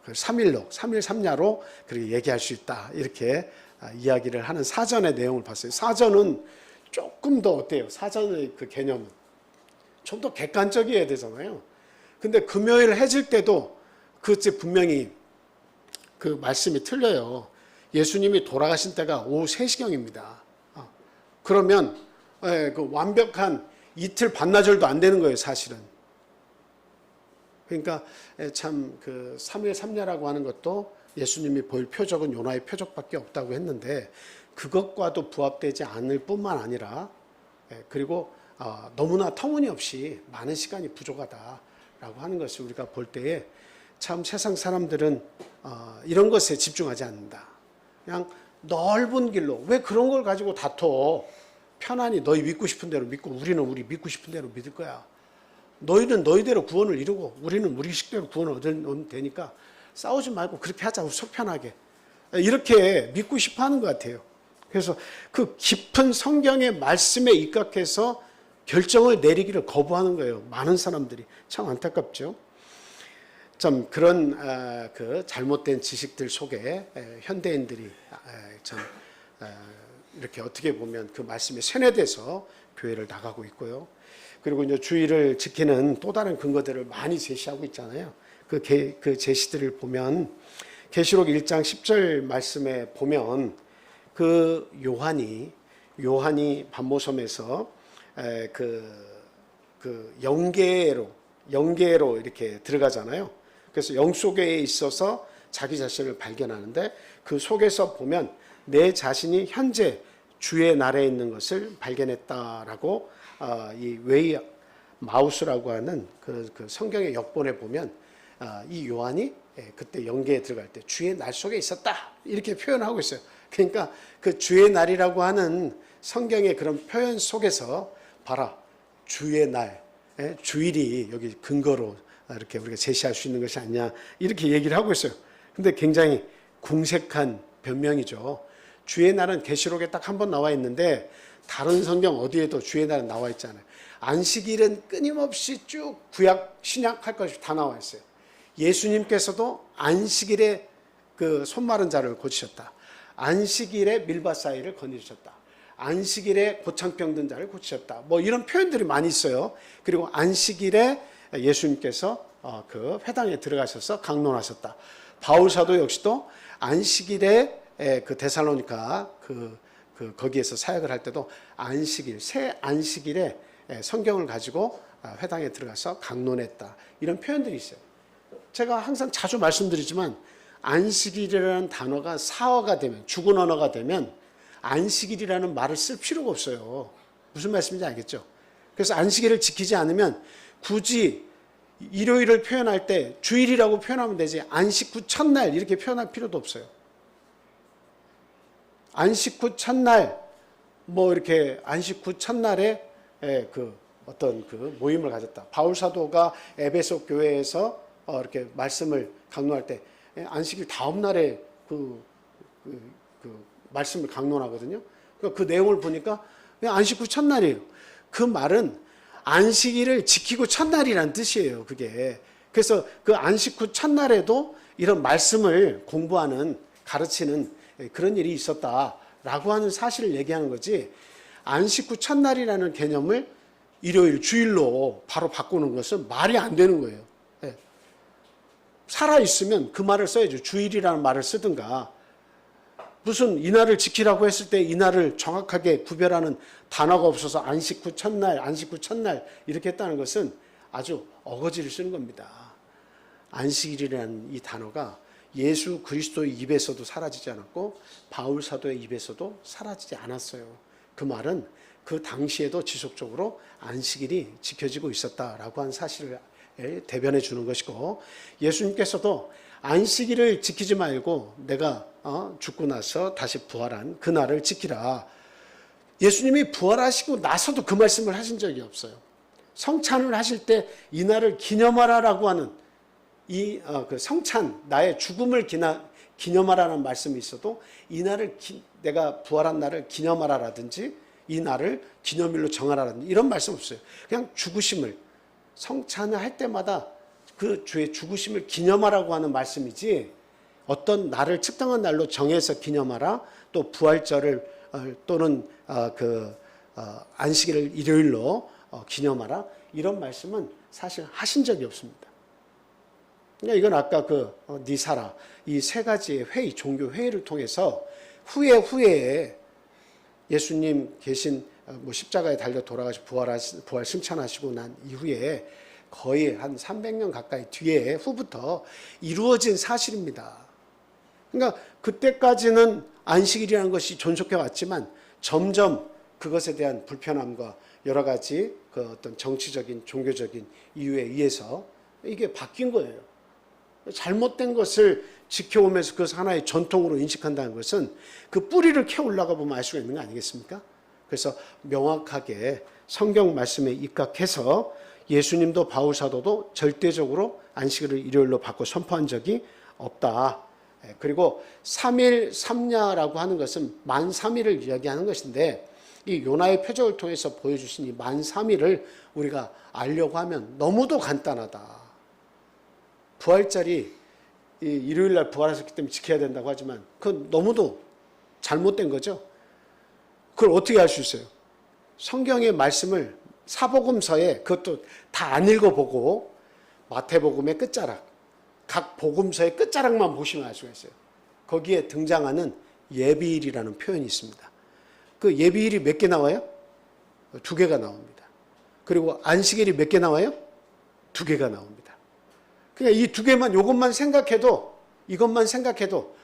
[SPEAKER 2] 3일로 3일 3야로 그렇게 얘기할 수 있다 이렇게 이야기를 하는 사전의 내용을 봤어요. 사전은 조금 더 어때요? 사전의 그 개념은 좀 더 객관적이어야 되잖아요. 근데 금요일 해질 때도 그때 분명히 그 말씀이 틀려요. 예수님이 돌아가신 때가 오후 3시경입니다. 그러면 그 완벽한 이틀 반나절도 안 되는 거예요, 사실은. 그러니까 참 그 3일 3야라고 하는 것도 예수님이 보일 표적은 요나의 표적밖에 없다고 했는데 그것과도 부합되지 않을 뿐만 아니라 그리고 너무나 터무니없이 많은 시간이 부족하다라고 하는 것을 우리가 볼 때에 참 세상 사람들은 이런 것에 집중하지 않는다. 그냥 넓은 길로 왜 그런 걸 가지고 다퉈? 편안히 너희 믿고 싶은 대로 믿고 우리는 우리 믿고 싶은 대로 믿을 거야. 너희는 너희대로 구원을 이루고 우리는 우리 식대로 구원을 얻으면 되니까 싸우지 말고 그렇게 하자고 속 편하게 이렇게 믿고 싶어 하는 것 같아요. 그래서 그 깊은 성경의 말씀에 입각해서 결정을 내리기를 거부하는 거예요. 많은 사람들이. 참 안타깝죠. 참 그런 그 잘못된 지식들 속에 현대인들이 참 이렇게 어떻게 보면 그 말씀에 세뇌돼서 교회를 나가고 있고요. 그리고 이제 주의를 지키는 또 다른 근거들을 많이 제시하고 있잖아요. 그 제시들을 보면 계시록 1장 10절 말씀에 보면 그 요한이 반모섬에서 그 영계로 이렇게 들어가잖아요. 그래서 영 속에 있어서 자기 자신을 발견하는데 그 속에서 보면 내 자신이 현재 주의 나라에 있는 것을 발견했다라고 이 웨이 마우스라고 하는 그 성경의 역본에 보면 이 요한이 그때 영계에 들어갈 때 주의 날 속에 있었다 이렇게 표현하고 있어요. 그러니까 그 주의 날이라고 하는 성경의 그런 표현 속에서 봐라 주의 날 주일이 여기 근거로 이렇게 우리가 제시할 수 있는 것이 아니냐 이렇게 얘기를 하고 있어요. 근데 굉장히 궁색한 변명이죠. 주의 날은 계시록에 딱 한 번 나와 있는데 다른 성경 어디에도 주의 날은 나와 있잖아요. 안식일은 끊임없이 쭉 구약 신약 할 것이 다 나와 있어요. 예수님께서도 안식일에 그 손마른 자를 고치셨다. 안식일에 밀밭 사이를 거니셨다. 안식일에 고창병 든 자를 고치셨다. 뭐 이런 표현들이 많이 있어요. 그리고 안식일에 예수님께서 그 회당에 들어가셔서 강론하셨다. 바울 사도 역시도 안식일에 그 데살로니가 거기에서 사역을 할 때도 안식일, 새 안식일에 성경을 가지고 회당에 들어가서 강론했다. 이런 표현들이 있어요. 제가 항상 자주 말씀드리지만 안식일이라는 단어가 사어가 되면 죽은 언어가 되면 안식일이라는 말을 쓸 필요가 없어요. 무슨 말씀인지 알겠죠? 그래서 안식일을 지키지 않으면 굳이 일요일을 표현할 때 주일이라고 표현하면 되지 안식 후 첫날 이렇게 표현할 필요도 없어요. 안식 후 첫날 뭐 이렇게 안식 후 첫날에 그 어떤 그 모임을 가졌다. 바울 사도가 에베소 교회에서 이렇게 말씀을 강론할 때 안식일 다음 날에 그 말씀을 강론하거든요. 그 내용을 보니까 안식 후 첫날이에요. 그 말은 안식일을 지키고 첫날이란 뜻이에요. 그게. 그래서 그 안식 후 첫날에도 이런 말씀을 공부하는 가르치는 그런 일이 있었다라고 하는 사실을 얘기하는 거지. 안식 후 첫날이라는 개념을 일요일 주일로 바로 바꾸는 것은 말이 안 되는 거예요. 살아있으면 그 말을 써야죠. 주일이라는 말을 쓰든가. 무슨 이날을 지키라고 했을 때 이날을 정확하게 구별하는 단어가 없어서 안식 후 첫날 이렇게 했다는 것은 아주 어거지를 쓰는 겁니다. 안식일이라는 이 단어가 예수 그리스도의 입에서도 사라지지 않았고 바울 사도의 입에서도 사라지지 않았어요. 그 말은 그 당시에도 지속적으로 안식일이 지켜지고 있었다라고 하는 사실을 대변해 주는 것이고 예수님께서도 안식일을 지키지 말고 내가 죽고 나서 다시 부활한 그날을 지키라. 예수님이 부활하시고 나서도 그 말씀을 하신 적이 없어요. 성찬을 하실 때 이날을 기념하라라고 하는 그 성찬, 나의 죽음을 기념하라는 말씀이 있어도 이날을 내가 부활한 날을 기념하라라든지 이 날을 기념일로 정하라라든지 이런 말씀 없어요. 그냥 죽으심을 성찬을 할 때마다 그 주의 죽으심을 기념하라고 하는 말씀이지 어떤 날을 특정한 날로 정해서 기념하라 또 부활절을 또는 안식일을 일요일로 기념하라 이런 말씀은 사실 하신 적이 없습니다. 그러니까 이건 아까 니사라 이 세 가지의 회의 종교 회의를 통해서 후에 예수님 계신 십자가에 달려 돌아가시고 부활 승천하시고 난 이후에 거의 한 300년 가까이 뒤에 후부터 이루어진 사실입니다. 그러니까 그때까지는 안식일이라는 것이 존속해 왔지만 점점 그것에 대한 불편함과 여러 가지 그 어떤 정치적인 종교적인 이유에 의해서 이게 바뀐 거예요. 잘못된 것을 지켜오면서 그것을 하나의 전통으로 인식한다는 것은 그 뿌리를 캐 올라가 보면 알 수가 있는 거 아니겠습니까? 그래서 명확하게 성경 말씀에 입각해서 예수님도 바울 사도도 절대적으로 안식일을 일요일로 바꿔 선포한 적이 없다. 그리고 3일 3야라고 하는 것은 만 3일을 이야기하는 것인데 이 요나의 표적을 통해서 보여주신 이 만 3일을 우리가 알려고 하면 너무도 간단하다. 부활절이 일요일 날 부활하셨기 때문에 지켜야 된다고 하지만 그건 너무도 잘못된 거죠. 그걸 어떻게 할 수 있어요? 성경의 말씀을 사복음서에 그것도 다 안 읽어보고 마태복음의 끝자락, 각 복음서의 끝자락만 보시면 알 수가 있어요. 거기에 등장하는 예비일이라는 표현이 있습니다. 그 예비일이 몇 개 나와요? 2개가 나옵니다. 그리고 안식일이 몇 개 나와요? 2개가 나옵니다. 그러니까 이 2개만, 이것만 생각해도, 이것만 생각해도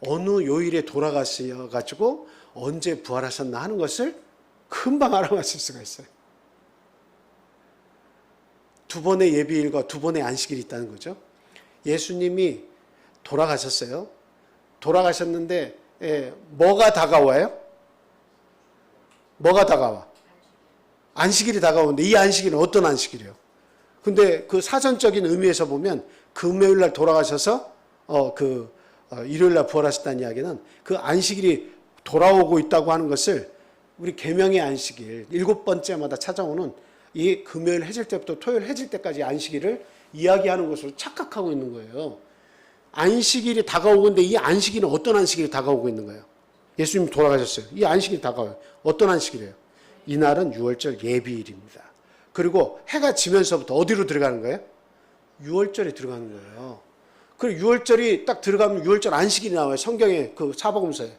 [SPEAKER 2] 어느 요일에 돌아가셔가지고 언제 부활하셨나 하는 것을 금방 알아맞힐 수가 있어요. 2번의 예비일과 2번의 안식일이 있다는 거죠. 예수님이 돌아가셨어요. 돌아가셨는데 뭐가 다가와요? 뭐가 다가와? 안식일이 다가오는데 이 안식일은 어떤 안식일이에요? 근데 그 사전적인 의미에서 보면 금요일 날 돌아가셔서 일요일 날 부활하셨다는 이야기는 그 안식일이 돌아오고 있다고 하는 것을 우리 계명의 안식일 7번째마다 찾아오는 이 금요일 해질 때부터 토요일 해질 때까지 안식일을 이야기하는 것으로 착각하고 있는 거예요. 안식일이 다가오고 있는데 이 안식일은 어떤 안식일이 다가오고 있는 거예요? 예수님 돌아가셨어요. 이 안식일이 다가와요. 어떤 안식일이에요? 이날은 6월절 예비일입니다. 그리고 해가 지면서부터 어디로 들어가는 거예요? 6월절에 들어가는 거예요. 그리고 6월절이 딱 들어가면 6월절 안식일이 나와요. 성경에 그 사복음서에.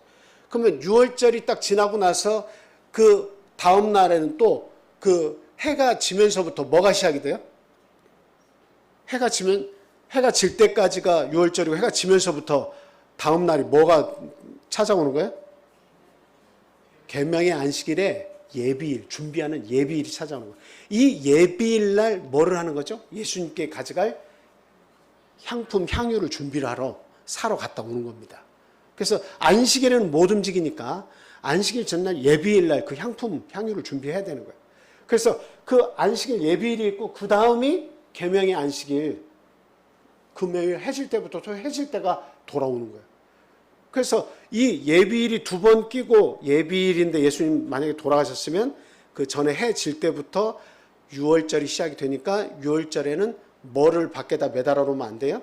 [SPEAKER 2] 그러면 6월절이 딱 지나고 나서 그 다음 날에는 또 그 해가 지면서부터 뭐가 시작이 돼요? 해가 질 때까지가 6월절이고 해가 지면서부터 다음 날이 뭐가 찾아오는 거예요? 계명의 안식일에 예비일, 준비하는 예비일이 찾아오는 거예요. 이 예비일 날 뭐를 하는 거죠? 예수님께 가져갈 향품, 향유를 준비를 사러 갔다 오는 겁니다. 그래서 안식일에는 못 움직이니까 안식일 전날 예비일 날 그 향품, 향유를 준비해야 되는 거예요. 그래서 그 안식일 예비일이 있고 그 다음이 계명의 안식일, 금요일 해질 때부터 또 해질 때가 돌아오는 거예요. 그래서 이 예비일이 2번 끼고 예비일인데 예수님 만약에 돌아가셨으면 그 전에 해 질 때부터 6월절이 시작이 되니까 6월절에는 뭐를 밖에다 매달아 놓으면 안 돼요?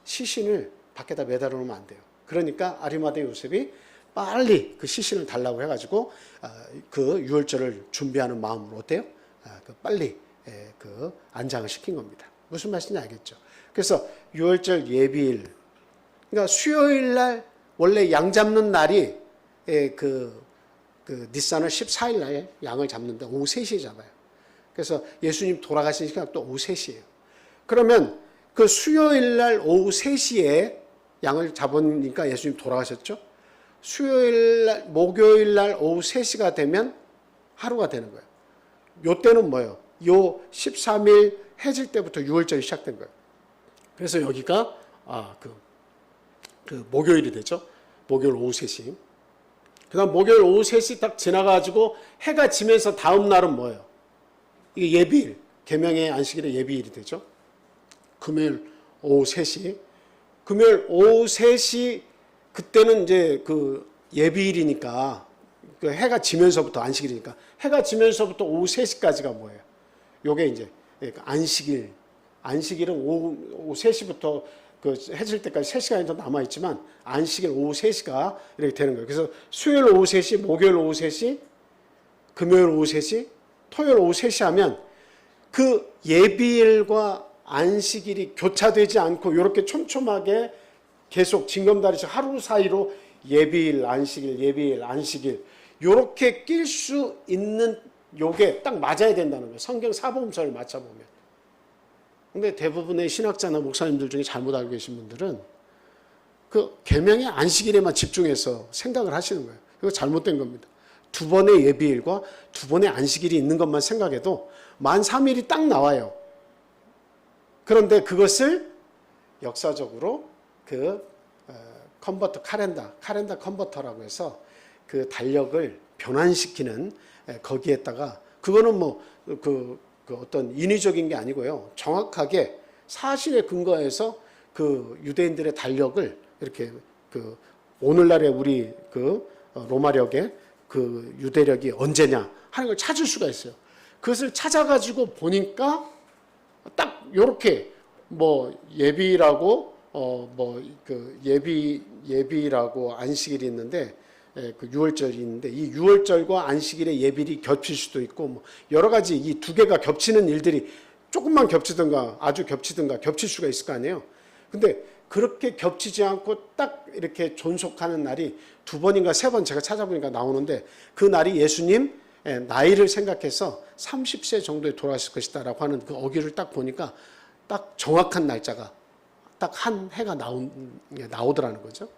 [SPEAKER 2] 시신을 밖에다 매달아 놓으면 안 돼요. 그러니까 아리마대 요셉이 빨리 그 시신을 달라고 해가지고 그 6월절을 준비하는 마음으로 어때요? 빨리 그 안장을 시킨 겁니다. 무슨 말씀인지 알겠죠? 그래서 6월절 예비일, 그러니까 수요일 날 원래 양 잡는 날이 그 니산월 14일 날에 양을 잡는데 오후 3시에 잡아요. 그래서 예수님 돌아가신 시간 또 오후 3시예요. 그러면 그 수요일 날 오후 3시에 양을 잡으니까 예수님 돌아가셨죠? 수요일 날, 목요일 날 오후 3시가 되면 하루가 되는 거예요. 요 때는 뭐예요? 요 13일 해질 때부터 6월절이 시작된 거예요. 그래서 여기가 그 목요일이 되죠. 목요일 오후 3시. 그 다음 목요일 오후 3시 딱 지나가지고 해가 지면서 다음 날은 뭐예요? 이게 예비일, 계명의 안식일의 예비일이 되죠. 금요일 오후 3시. 금요일 오후 3시, 그때는 이제 그 예비일이니까, 그 해가 지면서부터 안식일이니까, 해가 지면서부터 오후 3시까지가 뭐예요? 요게 이제 안식일. 안식일은 오후 3시부터 그 해질 때까지 3시간이 더 남아있지만, 안식일 오후 3시가 이렇게 되는 거예요. 그래서 수요일 오후 3시, 목요일 오후 3시, 금요일 오후 3시, 토요일 오후 3시 하면 그 예비일과 안식일이 교차되지 않고 이렇게 촘촘하게 계속 징검다리처럼 하루 사이로 예비일, 안식일, 예비일, 안식일 이렇게 낄 수 있는 요게 딱 맞아야 된다는 거예요. 성경 사복음서를 맞춰보면. 근데 대부분의 신학자나 목사님들 중에 잘못 알고 계신 분들은 그 계명의 안식일에만 집중해서 생각을 하시는 거예요. 이거 잘못된 겁니다. 두 번의 예비일과 두 번의 안식일이 있는 것만 생각해도 만 3일이 딱 나와요. 그런데 그것을 역사적으로 그 컨버터 카렌다 컨버터라고 해서 그 달력을 변환시키는 거기에다가 그거는 그 어떤 인위적인 게 아니고요. 정확하게 사실에 근거해서 그 유대인들의 달력을 이렇게 그 오늘날의 우리 그 로마력의 그 유대력이 언제냐 하는 걸 찾을 수가 있어요. 그것을 찾아가지고 보니까 딱 요렇게 뭐 예비라고 그 예비라고 안식일이 있는데 그 유월절이 있는데 이 유월절과 안식일의 예비일이 겹칠 수도 있고 뭐 여러 가지 이 두 개가 겹치는 일들이 조금만 겹치든가 아주 겹치든가 겹칠 수가 있을 거 아니에요. 근데 그렇게 겹치지 않고 딱 이렇게 존속하는 날이 두 번인가 세 번 제가 찾아보니까 나오는데 그 날이 예수님 나이를 생각해서 30세 정도에 돌아가실 것이다라고 하는 그 어기를 딱 보니까 딱 정확한 날짜가 딱 한 해가 나오더라는 거죠.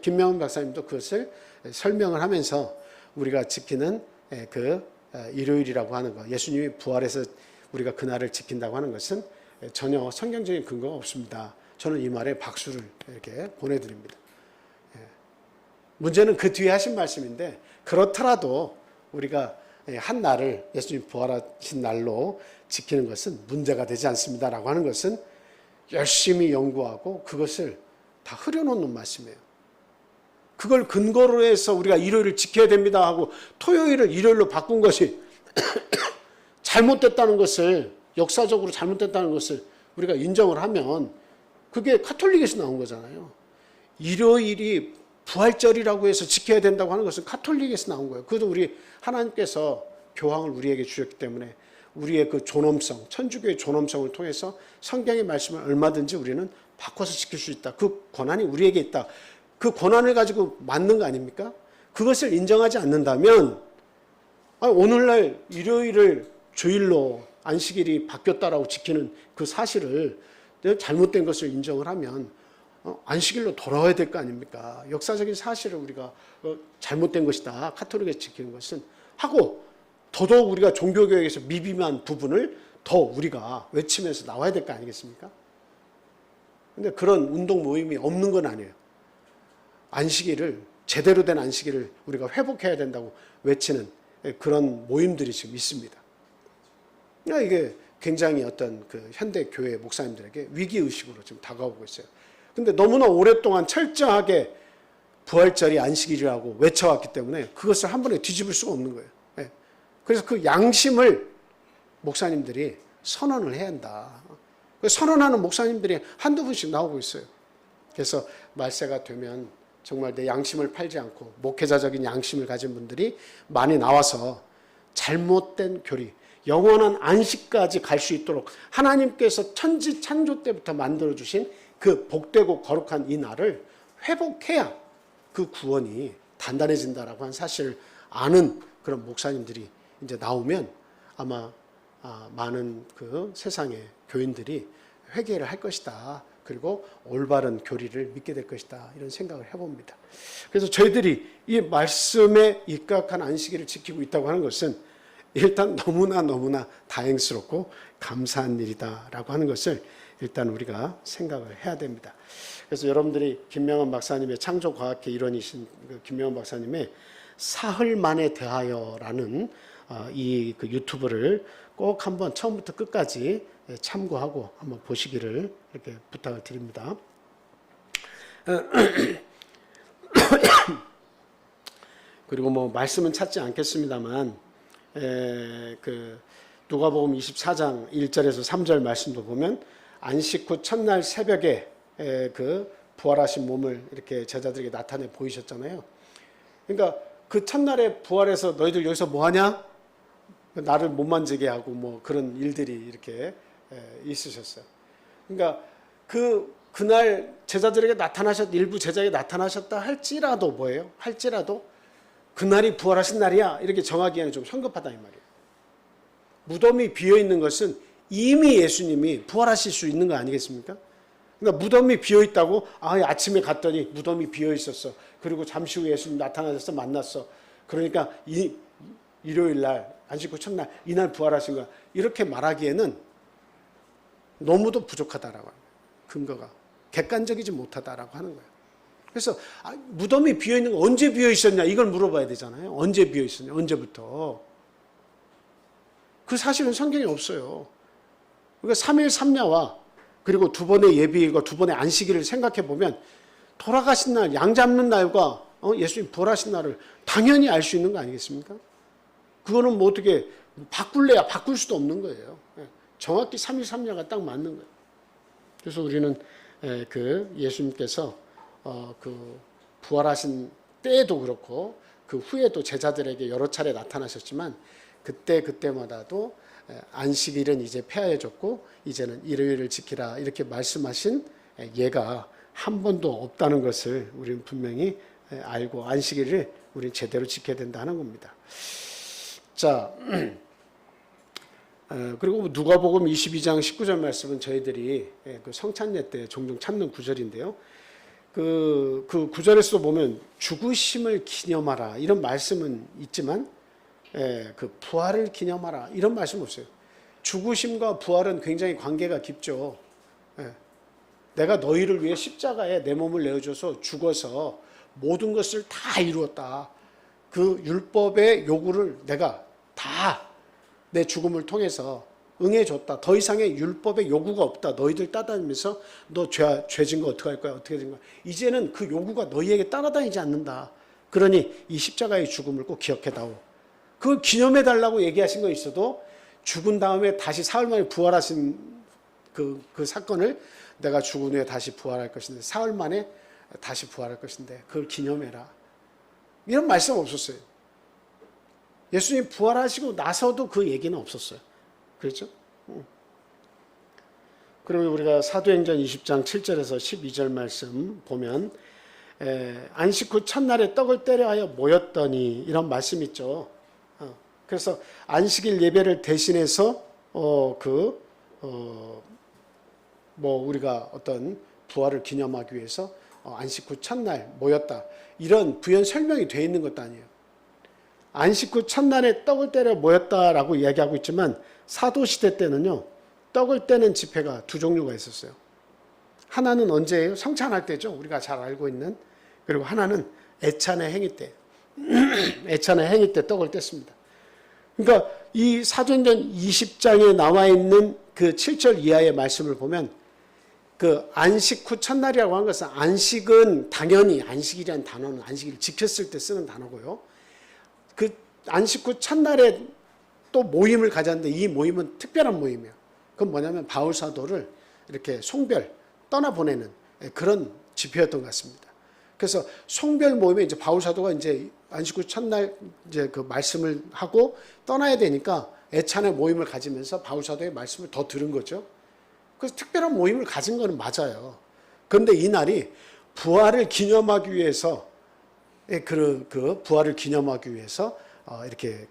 [SPEAKER 2] 김명훈 박사님도 그것을 설명을 하면서 우리가 지키는 그 일요일이라고 하는 거, 예수님이 부활해서 우리가 그날을 지킨다고 하는 것은 전혀 성경적인 근거가 없습니다. 저는 이 말에 박수를 이렇게 보내드립니다. 문제는 그 뒤에 하신 말씀인데 그렇더라도 우리가 한 날을 예수님 부활하신 날로 지키는 것은 문제가 되지 않습니다라고 하는 것은 열심히 연구하고 그것을 다 흐려놓는 말씀이에요. 그걸 근거로 해서 우리가 일요일을 지켜야 됩니다 하고 토요일을 일요일로 바꾼 것이 잘못됐다는 것을 역사적으로 잘못됐다는 것을 우리가 인정을 하면 그게 카톨릭에서 나온 거잖아요. 일요일이 부활절이라고 해서 지켜야 된다고 하는 것은 카톨릭에서 나온 거예요. 그것도 우리 하나님께서 교황을 우리에게 주셨기 때문에 우리의 그 존엄성, 천주교의 존엄성을 통해서 성경의 말씀을 얼마든지 우리는 바꿔서 지킬 수 있다. 그 권한이 우리에게 있다. 그 권한을 가지고 맞는 거 아닙니까? 그것을 인정하지 않는다면 오늘날 일요일을 주일로 안식일이 바뀌었다라고 지키는 그 사실을 잘못된 것을 인정을 하면 안식일로 돌아와야 될 거 아닙니까? 역사적인 사실을 우리가 잘못된 것이다. 카톨릭에서 지키는 것은 하고 더더욱 우리가 종교개혁에서 미비한 부분을 더 우리가 외치면서 나와야 될 거 아니겠습니까? 근데 그런 운동 모임이 없는 건 아니에요. 안식일을 제대로 된 안식일을 우리가 회복해야 된다고 외치는 그런 모임들이 지금 있습니다. 이게 굉장히 어떤 그 현대 교회 목사님들에게 위기 의식으로 지금 다가오고 있어요. 근데 너무나 오랫동안 철저하게 부활절이 안식일이라고 외쳐왔기 때문에 그것을 한 번에 뒤집을 수가 없는 거예요. 그래서 그 양심을 목사님들이 선언을 해야 한다. 선언하는 목사님들이 한두 분씩 나오고 있어요. 그래서 말세가 되면 정말 내 양심을 팔지 않고 목회자적인 양심을 가진 분들이 많이 나와서 잘못된 교리, 영원한 안식까지 갈 수 있도록 하나님께서 천지 창조 때부터 만들어주신 그 복되고 거룩한 이 날을 회복해야 그 구원이 단단해진다라고 한 사실을 아는 그런 목사님들이 이제 나오면 아마 많은 그 세상의 교인들이 회개를 할 것이다. 그리고 올바른 교리를 믿게 될 것이다. 이런 생각을 해봅니다. 그래서 저희들이 이 말씀에 입각한 안식일을 지키고 있다고 하는 것은 일단 너무나 다행스럽고 감사한 일이다라고 하는 것을 일단 우리가 생각을 해야 됩니다. 그래서 여러분들이 김명헌 박사님의 창조과학회 일원이신 그 김명헌 박사님의 사흘 만에 대하여라는 이 그 유튜브를 꼭 한번 처음부터 끝까지 참고하고 한번 보시기를 이렇게 부탁을 드립니다. 그리고 뭐 말씀은 찾지 않겠습니다만 그 누가복음 24장 1절에서 3절 말씀도 보면 안식 후 첫날 새벽에 그 부활하신 몸을 이렇게 제자들에게 나타내 보이셨잖아요. 그러니까 그 첫날에 부활해서 너희들 여기서 뭐 하냐? 나를 못 만지게 하고 뭐 그런 일들이 이렇게 있으셨어요. 그러니까 그날 제자들에게 일부 제자에게 나타나셨다 할지라도 뭐예요? 할지라도 그날이 부활하신 날이야 이렇게 정하기에는 좀 성급하다 이 말이에요. 무덤이 비어 있는 것은 이미 예수님이 부활하실 수 있는 거 아니겠습니까? 그러니까 무덤이 비어 있다고 아침에 갔더니 무덤이 비어 있었어. 그리고 잠시 후에 예수님 나타나셔서 만났어. 그러니까 일요일 날 안식 후 첫날 이날 부활하신 거야. 이렇게 말하기에는 너무도 부족하다라고 하는 거예요. 근거가 객관적이지 못하다라고 하는 거예요. 그래서 무덤이 비어 있는 거 언제 비어 있었냐 이걸 물어봐야 되잖아요. 언제 비어 있었냐, 언제부터? 그 사실은 성경에 없어요. 그러니까 3일 3야와 그리고 두 번의 예비일과 두 번의 안식일을 생각해 보면 돌아가신 날, 양 잡는 날과 예수님 부활하신 날을 당연히 알 수 있는 거 아니겠습니까? 그거는 뭐 어떻게 바꿀래야 바꿀 수도 없는 거예요. 정확히 3일 3야가 딱 맞는 거예요. 그래서 우리는 그 예수님께서 그 부활하신 때에도 그렇고 그 후에도 제자들에게 여러 차례 나타나셨지만 그때마다도 안식일은 이제 폐하해졌고 이제는 일요일을 지키라 이렇게 말씀하신 예가 한 번도 없다는 것을 우리는 분명히 알고 안식일을 우리는 제대로 지켜야 된다는 겁니다. 자, 그리고 누가복음 22장 19절 말씀은 저희들이 그 성찬예 때 종종 찾는 구절인데요. 그 구절에서 보면 죽으심을 기념하라 이런 말씀은 있지만 그 부활을 기념하라 이런 말씀 없어요. 죽으심과 부활은 굉장히 관계가 깊죠. 내가 너희를 위해 십자가에 내 몸을 내어줘서 죽어서 모든 것을 다 이루었다. 그 율법의 요구를 내가 다 내 죽음을 통해서 응해줬다. 더 이상의 율법의 요구가 없다. 너희들 따라다니면서 너 죄진 거 어떻게 할 거야? 어떻게 된 거야? 이제는 그 요구가 너희에게 따라다니지 않는다. 그러니 이 십자가의 죽음을 꼭 기억해다오. 그걸 기념해 달라고 얘기하신 거 있어도 죽은 다음에 다시 사흘 만에 부활하신 그 사건을 내가 죽은 후에 다시 부활할 것인데 사흘 만에 다시 부활할 것인데 그걸 기념해라. 이런 말씀 없었어요. 예수님 부활하시고 나서도 그 얘기는 없었어요. 그렇죠? 그리고 우리가 사도행전 20장 7절에서 12절 말씀 보면 안식 후 첫날에 떡을 떼려 하여 모였더니 이런 말씀 있죠. 그래서 안식일 예배를 대신해서 우리가 어떤 부활을 기념하기 위해서 안식 후 첫날 모였다. 이런 부연 설명이 되어 있는 것도 아니에요. 안식 후 첫날에 떡을 떼려 모였다라고 이야기하고 있지만 사도시대 때는요. 떡을 떼는 집회가 두 종류가 있었어요. 하나는 언제예요? 성찬할 때죠. 우리가 잘 알고 있는. 그리고 하나는 애찬의 행위 때. 애찬의 행위 때 떡을 뗐습니다. 그러니까 이 사도행전 20장에 나와 있는 그 7절 이하의 말씀을 보면 그 안식 후 첫날이라고 한 것은 안식은 당연히 안식일이라는 단어는 안식일을 지켰을 때 쓰는 단어고요. 그 안식 후 첫날에 또 모임을 가졌는데 이 모임은 특별한 모임이에요. 그건 뭐냐면 바울 사도를 이렇게 송별 떠나보내는 그런 집회였던 것 같습니다. 그래서 송별 모임에 이제 바울 사도가 이제 안식 후 첫날 이제 그 말씀을 하고 떠나야 되니까 애찬의 모임을 가지면서 바울 사도의 말씀을 더 들은 거죠. 그래서 특별한 모임을 가진 거는 맞아요. 그런데 이 날이 부활을 기념하기 위해서 그 부활을 기념하기 위해서 이렇게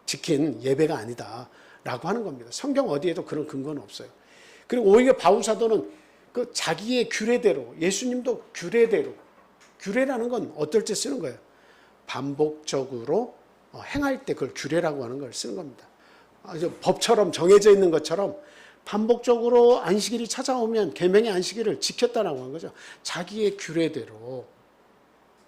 [SPEAKER 2] 지킨 예배가 아니다라고 하는 겁니다. 성경 어디에도 그런 근거는 없어요. 그리고 오히려 바울 사도는 그 자기의 규례대로 예수님도 규례라는 건 어떨 때 쓰는 거예요. 반복적으로 행할 때 그걸 규례라고 하는 걸 쓰는 겁니다. 법처럼 정해져 있는 것처럼 반복적으로 안식일이 찾아오면 계명의 안식일을 지켰다라고 한 거죠. 자기의 규례대로.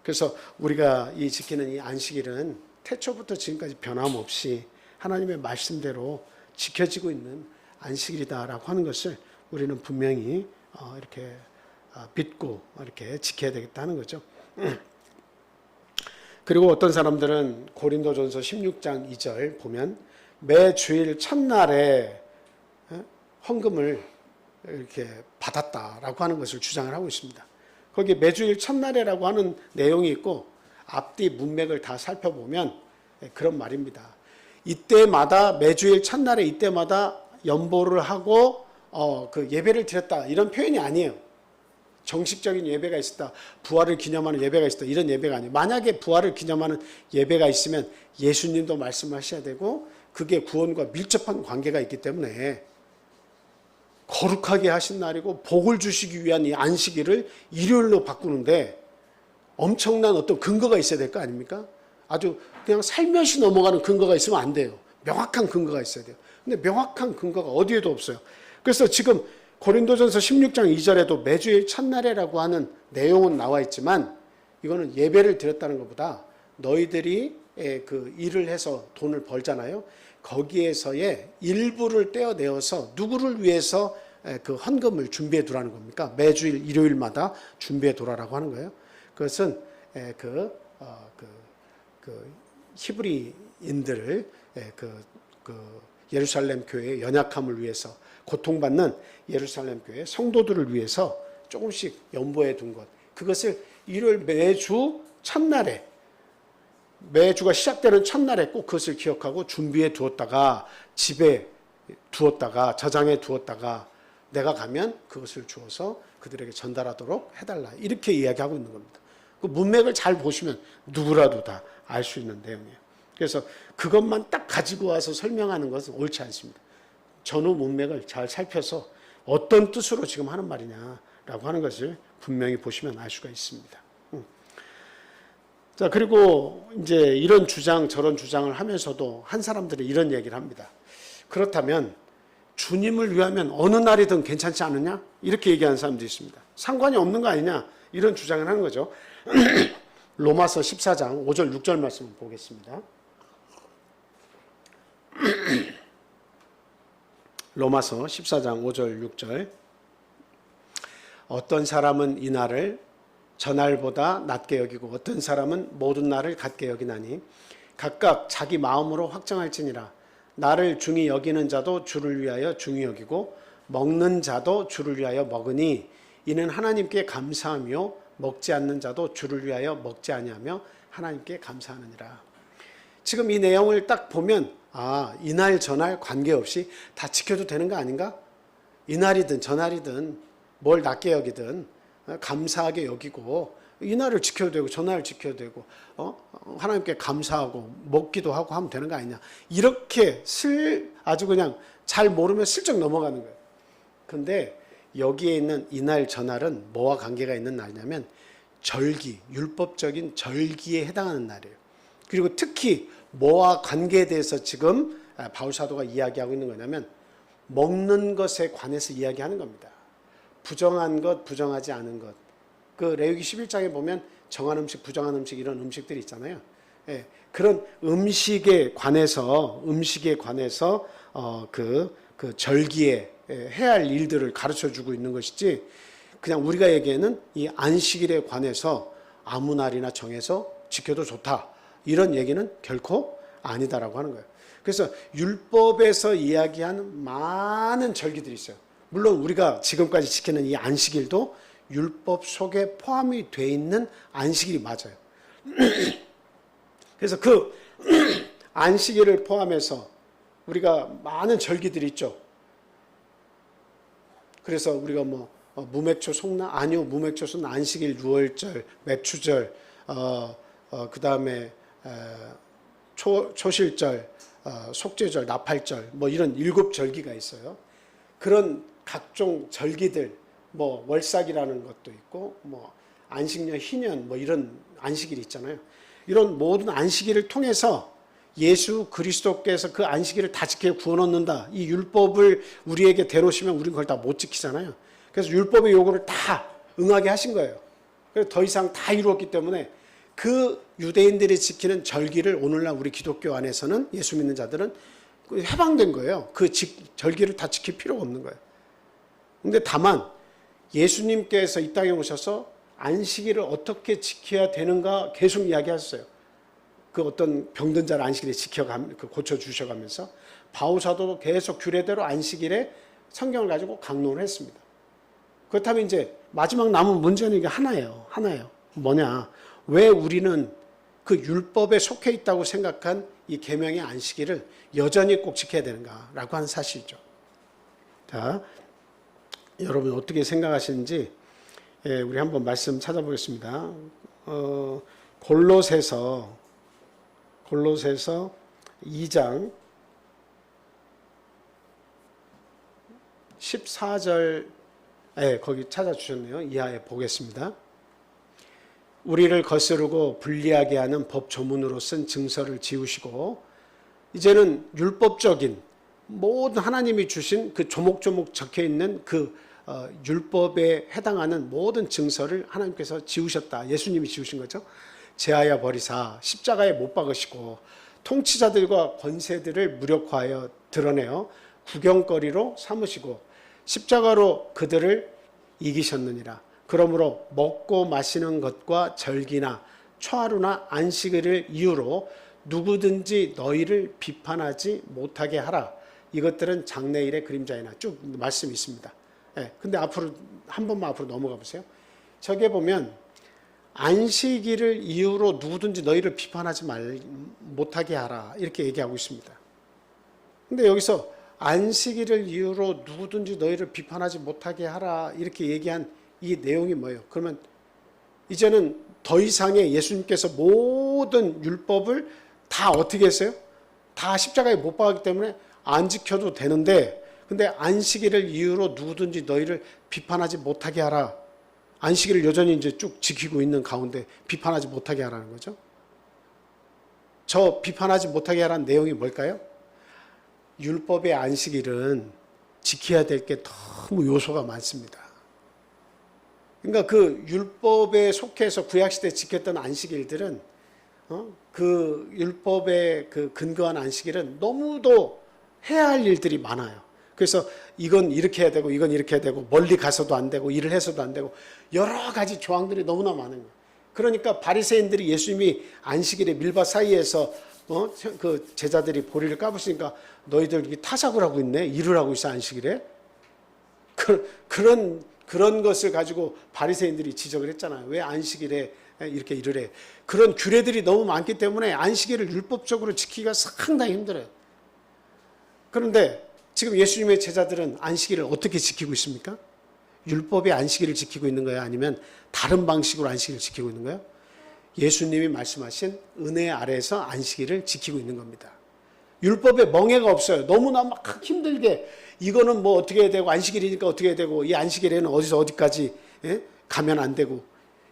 [SPEAKER 2] 그래서 우리가 이 지키는 이 안식일은 태초부터 지금까지 변함없이 하나님의 말씀대로 지켜지고 있는 안식일이다라고 하는 것을 우리는 분명히 이렇게 믿고 이렇게 지켜야 되겠다는 거죠. 그리고 어떤 사람들은 고린도전서 16장 2절 보면 매 주일 첫날에 헌금을 이렇게 받았다라고 하는 것을 주장을 하고 있습니다. 거기에 매주일 첫날에라고 하는 내용이 있고 앞뒤 문맥을 다 살펴보면 그런 말입니다. 이때마다 매주일 첫날에 이때마다 연보를 하고 그 예배를 드렸다 이런 표현이 아니에요. 정식적인 예배가 있었다, 부활을 기념하는 예배가 있었다 이런 예배가 아니에요. 만약에 부활을 기념하는 예배가 있으면 예수님도 말씀하셔야 되고 그게 구원과 밀접한 관계가 있기 때문에 거룩하게 하신 날이고 복을 주시기 위한 이 안식일을 일요일로 바꾸는데 엄청난 어떤 근거가 있어야 될 거 아닙니까? 아주 그냥 살며시 넘어가는 근거가 있으면 안 돼요. 명확한 근거가 있어야 돼요. 근데 명확한 근거가 어디에도 없어요. 그래서 지금 고린도전서 16장 2절에도 매주일 첫날에라고 하는 내용은 나와 있지만 이거는 예배를 드렸다는 것보다 너희들이 그 일을 해서 돈을 벌잖아요. 거기에서의 일부를 떼어내어서 누구를 위해서 그 헌금을 준비해 두라는 겁니까? 매주일 일요일마다 준비해 두라라고 하는 거예요. 그것은 그 히브리인들을 그 예루살렘 교회의 연약함을 위해서 고통받는 예루살렘 교회 성도들을 위해서 조금씩 연보해 둔 것. 그것을 일요일 매주 첫날에 매주가 시작되는 첫날에 꼭 그것을 기억하고 준비해 두었다가 집에 두었다가 저장해 두었다가 내가 가면 그것을 주어서 그들에게 전달하도록 해달라. 이렇게 이야기하고 있는 겁니다. 그 문맥을 잘 보시면 누구라도 다 알 수 있는 내용이에요. 그래서 그것만 딱 가지고 와서 설명하는 것은 옳지 않습니다. 전후 문맥을 잘 살펴서 어떤 뜻으로 지금 하는 말이냐라고 하는 것을 분명히 보시면 알 수가 있습니다. 자, 그리고 이제 이런 주장 저런 주장을 하면서도 한 사람들이 이런 얘기를 합니다. 그렇다면 주님을 위하면 어느 날이든 괜찮지 않느냐? 이렇게 얘기하는 사람도 있습니다. 상관이 없는 거 아니냐? 이런 주장을 하는 거죠. 로마서 14장 5절 6절 말씀을 보겠습니다. 로마서 14장 5절 6절. 어떤 사람은 이 날을 전날보다 낮게 여기고 어떤 사람은 모든 날을 같게 여기나니 각각 자기 마음으로 확정할지니라. 나를 중히 여기는 자도 주를 위하여 중히 여기고 먹는 자도 주를 위하여 먹으니 이는 하나님께 감사하며 먹지 않는 자도 주를 위하여 먹지 아니하며 하나님께 감사하느니라. 지금 이 내용을 딱 보면 이날 저날 관계없이 다 지켜도 되는 거 아닌가? 이날이든 저날이든 뭘 낮게 여기든 감사하게 여기고 이날을 지켜도 되고 저날을 지켜도 되고 하나님께 감사하고 먹기도 하고 하면 되는 거 아니냐. 이렇게 아주 그냥 잘 모르면 슬쩍 넘어가는 거예요. 근데 여기에 있는 이날 저날은 뭐와 관계가 있는 날이냐면 절기, 율법적인 절기에 해당하는 날이에요. 그리고 특히 뭐와 관계에 대해서 지금 바울 사도가 이야기하고 있는 거냐면 먹는 것에 관해서 이야기하는 겁니다. 부정한 것, 부정하지 않은 것. 그 레위기 11장에 보면 정한 음식, 부정한 음식 이런 음식들이 있잖아요. 그런 음식에 관해서 그 절기에 해야 할 일들을 가르쳐 주고 있는 것이지 그냥 우리가 얘기에는 이 안식일에 관해서 아무 날이나 정해서 지켜도 좋다. 이런 얘기는 결코 아니다라고 하는 거예요. 그래서 율법에서 이야기하는 많은 절기들이 있어요. 물론 우리가 지금까지 지키는 이 안식일도 율법 속에 포함이 돼 있는 안식일이 맞아요. 그래서 그 안식일을 포함해서 우리가 많은 절기들이 있죠. 그래서 우리가 무맥초 속나 아니요 무맥초는 안식일, 유월절, 맥추절, 그 다음에 초실절, 속죄절, 나팔절 이런 7절기가 있어요. 그런 각종 절기들 월삭이라는 것도 있고 안식년, 희년 이런 안식일이 있잖아요. 이런 모든 안식일을 통해서 예수 그리스도께서 그 안식일을 다 지켜 구원 얻는다. 이 율법을 우리에게 대놓으시면 우리는 그걸 다 못 지키잖아요. 그래서 율법의 요구를 다 응하게 하신 거예요. 그래서 더 이상 다 이루었기 때문에 그 유대인들이 지키는 절기를 오늘날 우리 기독교 안에서는 예수 믿는 자들은 해방된 거예요. 그 절기를 다 지킬 필요가 없는 거예요. 근데 다만 예수님께서 이 땅에 오셔서 안식일을 어떻게 지켜야 되는가 계속 이야기하셨어요. 그 어떤 병든 자를 안식일에 고쳐주셔가면서 바울 사도도 계속 규례대로 안식일에 성경을 가지고 강론을 했습니다. 그렇다면 이제 마지막 남은 문제는 이게 하나예요. 뭐냐? 왜 우리는 그 율법에 속해 있다고 생각한 이 계명의 안식일을 여전히 꼭 지켜야 되는가라고 하는 사실이죠. 자, 여러분 어떻게 생각하시는지 우리 한번 말씀 찾아보겠습니다. 골로새서 2장 14절 거기 찾아주셨네요. 이하에 보겠습니다. 우리를 거스르고 불리하게 하는 법 조문으로 쓴 증서를 지우시고 이제는 율법적인 모든 하나님이 주신 그 조목조목 적혀 있는 그 율법에 해당하는 모든 증서를 하나님께서 지우셨다. 예수님이 지우신 거죠. 제하여 버리사 십자가에 못 박으시고 통치자들과 권세들을 무력화하여 드러내어 구경거리로 삼으시고 십자가로 그들을 이기셨느니라. 그러므로 먹고 마시는 것과 절기나 초하루나 안식일을 이유로 누구든지 너희를 비판하지 못하게 하라. 이것들은 장래일의 그림자이나 쭉 말씀이 있습니다. 예, 근데 앞으로 한 번만 앞으로 넘어가 보세요. 저게 보면 안식일을 이유로 누구든지 너희를 비판하지 못하게 하라 이렇게 얘기하고 있습니다. 근데 여기서 안식일을 이유로 누구든지 너희를 비판하지 못하게 하라 이렇게 얘기한 이 내용이 뭐예요? 그러면 이제는 더 이상의 예수님께서 모든 율법을 다 어떻게 했어요? 다 십자가에 못 박았기 때문에 안 지켜도 되는데 근데 안식일을 이유로 누구든지 너희를 비판하지 못하게 하라. 안식일을 여전히 이제 쭉 지키고 있는 가운데 비판하지 못하게 하라는 거죠. 저 비판하지 못하게 하라는 내용이 뭘까요? 율법의 안식일은 지켜야 될 게 너무 요소가 많습니다. 그러니까 그 율법에 속해서 구약시대에 지켰던 안식일들은 그 율법에 그 근거한 안식일은 너무도 해야 할 일들이 많아요. 그래서 이건 이렇게 해야 되고 이건 이렇게 해야 되고 멀리 가서도 안 되고 일을 해서도 안 되고 여러 가지 조항들이 너무나 많은 거예요. 그러니까 바리새인들이 예수님이 안식일에 밀밭 사이에서 그 제자들이 보리를 까부시니까 너희들 이렇게 타작을 하고 있네. 일을 하고 있어 안식일에. 그런 것을 가지고 바리새인들이 지적을 했잖아요. 왜 안식일에 이렇게 일을 해. 그런 규례들이 너무 많기 때문에 안식일을 율법적으로 지키기가 상당히 힘들어요. 그런데 지금 예수님의 제자들은 안식일을 어떻게 지키고 있습니까? 율법의 안식일을 지키고 있는 거예요? 아니면 다른 방식으로 안식일을 지키고 있는 거예요? 예수님이 말씀하신 은혜 아래에서 안식일을 지키고 있는 겁니다. 율법에 멍해가 없어요. 너무나 막 힘들게 이거는 뭐 어떻게 해야 되고 안식일이니까 어떻게 해야 되고 이 안식일에는 어디서 어디까지 가면 안 되고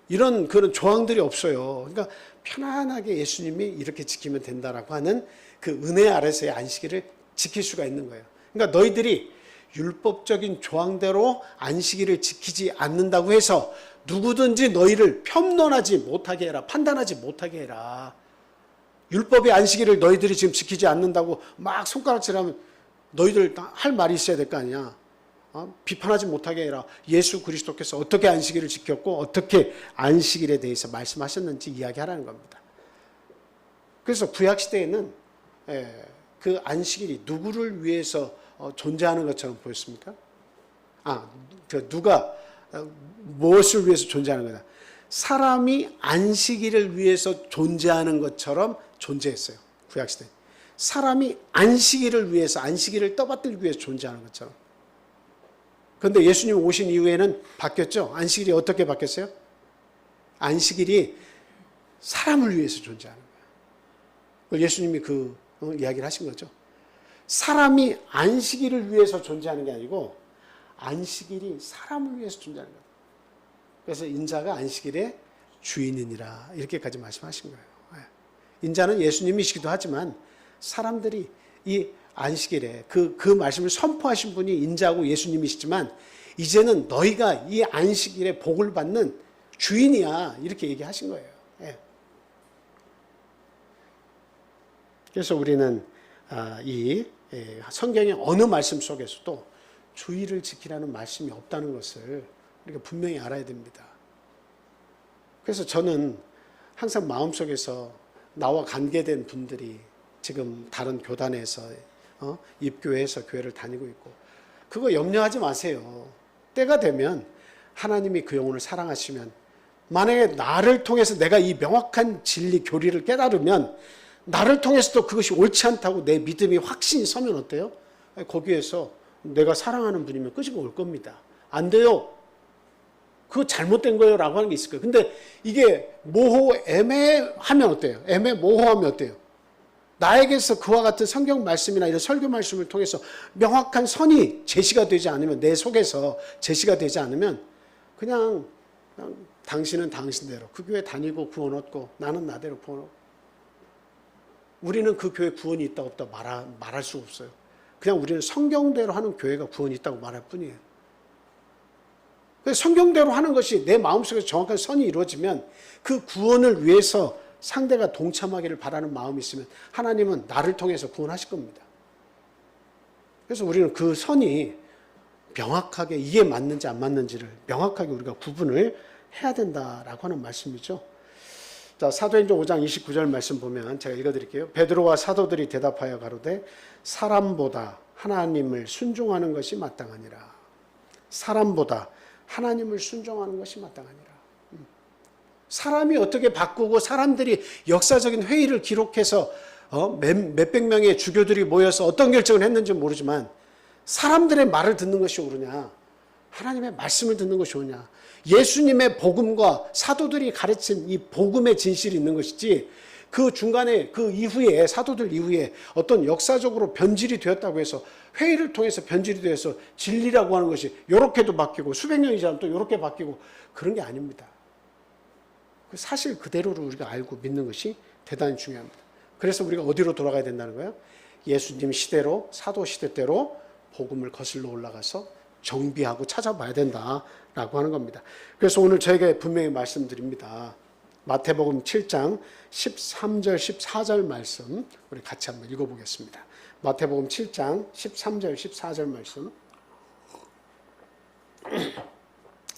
[SPEAKER 2] 이런 그런 조항들이 없어요. 그러니까 편안하게 예수님이 이렇게 지키면 된다라고 하는 그 은혜 아래서의 안식일을 지킬 수가 있는 거예요. 그러니까 너희들이 율법적인 조항대로 안식일을 지키지 않는다고 해서 누구든지 너희를 편론하지 못하게 해라. 판단하지 못하게 해라. 율법의 안식일을 너희들이 지금 지키지 않는다고 막 손가락질하면 너희들 할 말이 있어야 될 거 아니야. 비판하지 못하게 해라. 예수 그리스도께서 어떻게 안식일을 지켰고 어떻게 안식일에 대해서 말씀하셨는지 이야기하라는 겁니다. 그래서 구약시대에는 그 안식일이 누구를 위해서 존재하는 것처럼 보였습니까? 누가 무엇을 위해서 존재하는 거다. 사람이 안식일을 위해서 존재하는 것처럼 존재했어요. 구약시대. 사람이 안식일을 위해서 안식일을 떠받들기 위해서 존재하는 것처럼. 그런데 예수님 오신 이후에는 바뀌었죠. 안식일이 어떻게 바뀌었어요? 안식일이 사람을 위해서 존재하는 거예요. 예수님이 그 이야기를 하신 거죠. 사람이 안식일을 위해서 존재하는 게 아니고 안식일이 사람을 위해서 존재하는 거예요. 그래서 인자가 안식일의 주인이니라 이렇게까지 말씀하신 거예요. 인자는 예수님이시기도 하지만 사람들이 이 안식일에 그 말씀을 선포하신 분이 인자하고 예수님이시지만 이제는 너희가 이 안식일에 복을 받는 주인이야 이렇게 얘기하신 거예요. 그래서 우리는 이 성경의 어느 말씀 속에서도 주의를 지키라는 말씀이 없다는 것을 우리가 분명히 알아야 됩니다. 그래서 저는 항상 마음속에서 나와 관계된 분들이 지금 다른 교단에서 입교해서 교회를 다니고 있고 그거 염려하지 마세요. 때가 되면 하나님이 그 영혼을 사랑하시면 만약에 나를 통해서 내가 이 명확한 진리 교리를 깨달으면 나를 통해서도 그것이 옳지 않다고 내 믿음이 확신이 서면 어때요? 거기에서 내가 사랑하는 분이면 끄집어 올 겁니다. 안 돼요. 그거 잘못된 거예요 라고 하는 게 있을 거예요. 근데 이게 애매하면 어때요? 애매모호하면 어때요? 나에게서 그와 같은 성경 말씀이나 이런 설교 말씀을 통해서 명확한 선이 제시가 되지 않으면 내 속에서 제시가 되지 않으면 그냥 당신은 당신대로 그 교회 다니고 구원 얻고 나는 나대로 구원 얻고. 우리는 그 교회 구원이 있다 없다 말할 수 없어요. 그냥 우리는 성경대로 하는 교회가 구원이 있다고 말할 뿐이에요. 성경대로 하는 것이 내 마음속에서 정확한 선이 이루어지면 그 구원을 위해서 상대가 동참하기를 바라는 마음이 있으면 하나님은 나를 통해서 구원하실 겁니다. 그래서 우리는 그 선이 명확하게 이게 맞는지 안 맞는지를 명확하게 우리가 구분을 해야 된다라고 하는 말씀이죠. 자, 사도행전 5장 29절 말씀 보면 제가 읽어드릴게요. 베드로와 사도들이 대답하여 가로되 사람보다 하나님을 순종하는 것이 마땅하니라. 사람보다 하나님을 순종하는 것이 마땅하니라. 사람이 어떻게 바꾸고 사람들이 역사적인 회의를 기록해서 몇백 명의 주교들이 모여서 어떤 결정을 했는지 모르지만 사람들의 말을 듣는 것이 옳으냐, 하나님의 말씀을 듣는 것이 옳으냐, 예수님의 복음과 사도들이 가르친 이 복음의 진실이 있는 것이지 그 중간에 그 이후에 사도들 이후에 어떤 역사적으로 변질이 되었다고 해서 회의를 통해서 변질이 되어서 진리라고 하는 것이 이렇게도 바뀌고 수백 년이 지나면 또 이렇게 바뀌고 그런 게 아닙니다. 사실 그대로를 우리가 알고 믿는 것이 대단히 중요합니다. 그래서 우리가 어디로 돌아가야 된다는 거예요? 예수님 시대로, 사도 시대 때로 복음을 거슬러 올라가서 정비하고 찾아봐야 된다라고 하는 겁니다. 그래서 오늘 저에게 분명히 말씀드립니다. 마태복음 7장 13절 14절 말씀 우리 같이 한번 읽어보겠습니다. 마태복음 7장 13절 14절 말씀.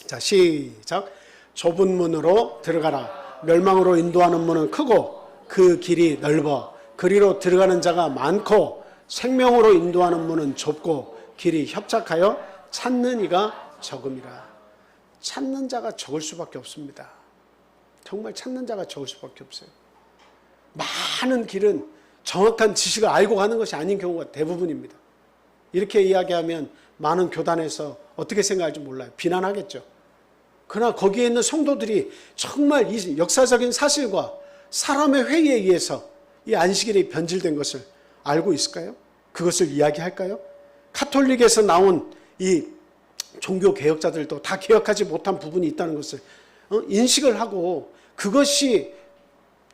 [SPEAKER 2] 자, 시작. 좁은 문으로 들어가라. 멸망으로 인도하는 문은 크고 그 길이 넓어 그리로 들어가는 자가 많고 생명으로 인도하는 문은 좁고 길이 협착하여 찾는 이가 적음이라. 찾는 자가 적을 수밖에 없습니다. 정말 찾는 자가 적을 수밖에 없어요. 많은 길은 정확한 지식을 알고 가는 것이 아닌 경우가 대부분입니다. 이렇게 이야기하면 많은 교단에서 어떻게 생각할지 몰라요. 비난하겠죠. 그러나 거기에 있는 성도들이 정말 이 역사적인 사실과 사람의 회의에 의해서 이 안식일이 변질된 것을 알고 있을까요? 그것을 이야기할까요? 카톨릭에서 나온 이 종교 개혁자들도 다 개혁하지 못한 부분이 있다는 것을 인식을 하고 그것이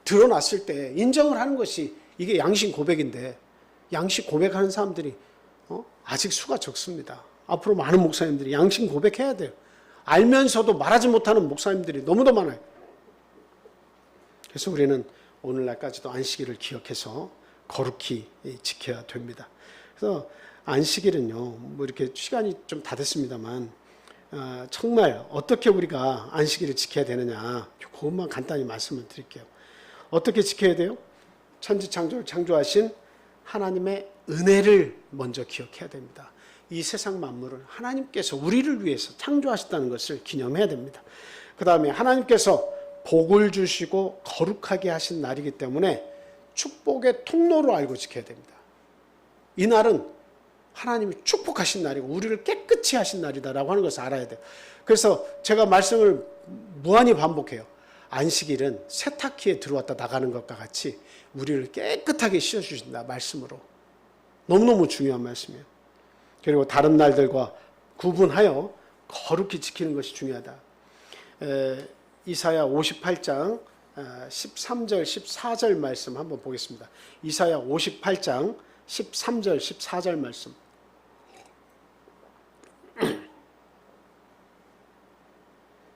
[SPEAKER 2] 드러났을 때 인정을 하는 것이 이게 양심 고백인데 양심 고백하는 사람들이 아직 수가 적습니다. 앞으로 많은 목사님들이 양심 고백해야 돼요. 알면서도 말하지 못하는 목사님들이 너무도 많아요. 그래서 우리는 오늘날까지도 안식일을 기억해서 거룩히 지켜야 됩니다. 그래서 안식일은요, 뭐 이렇게 시간이 좀 다 됐습니다만, 정말 어떻게 우리가 안식일을 지켜야 되느냐, 그것만 간단히 말씀을 드릴게요. 어떻게 지켜야 돼요? 천지창조를 창조하신 하나님의 은혜를 먼저 기억해야 됩니다. 이 세상 만물을 하나님께서 우리를 위해서 창조하셨다는 것을 기념해야 됩니다. 그 다음에 하나님께서 복을 주시고 거룩하게 하신 날이기 때문에 축복의 통로로 알고 지켜야 됩니다. 이 날은 하나님이 축복하신 날이고 우리를 깨끗이 하신 날이다라고 하는 것을 알아야 돼요. 그래서 제가 말씀을 무한히 반복해요. 안식일은 세탁기에 들어왔다 나가는 것과 같이 우리를 깨끗하게 씻어주신다 말씀으로. 너무너무 중요한 말씀이에요. 그리고 다른 날들과 구분하여 거룩히 지키는 것이 중요하다. 이사야 58장 13절 14절 말씀 한번 보겠습니다. 이사야 58장 13절 14절 말씀.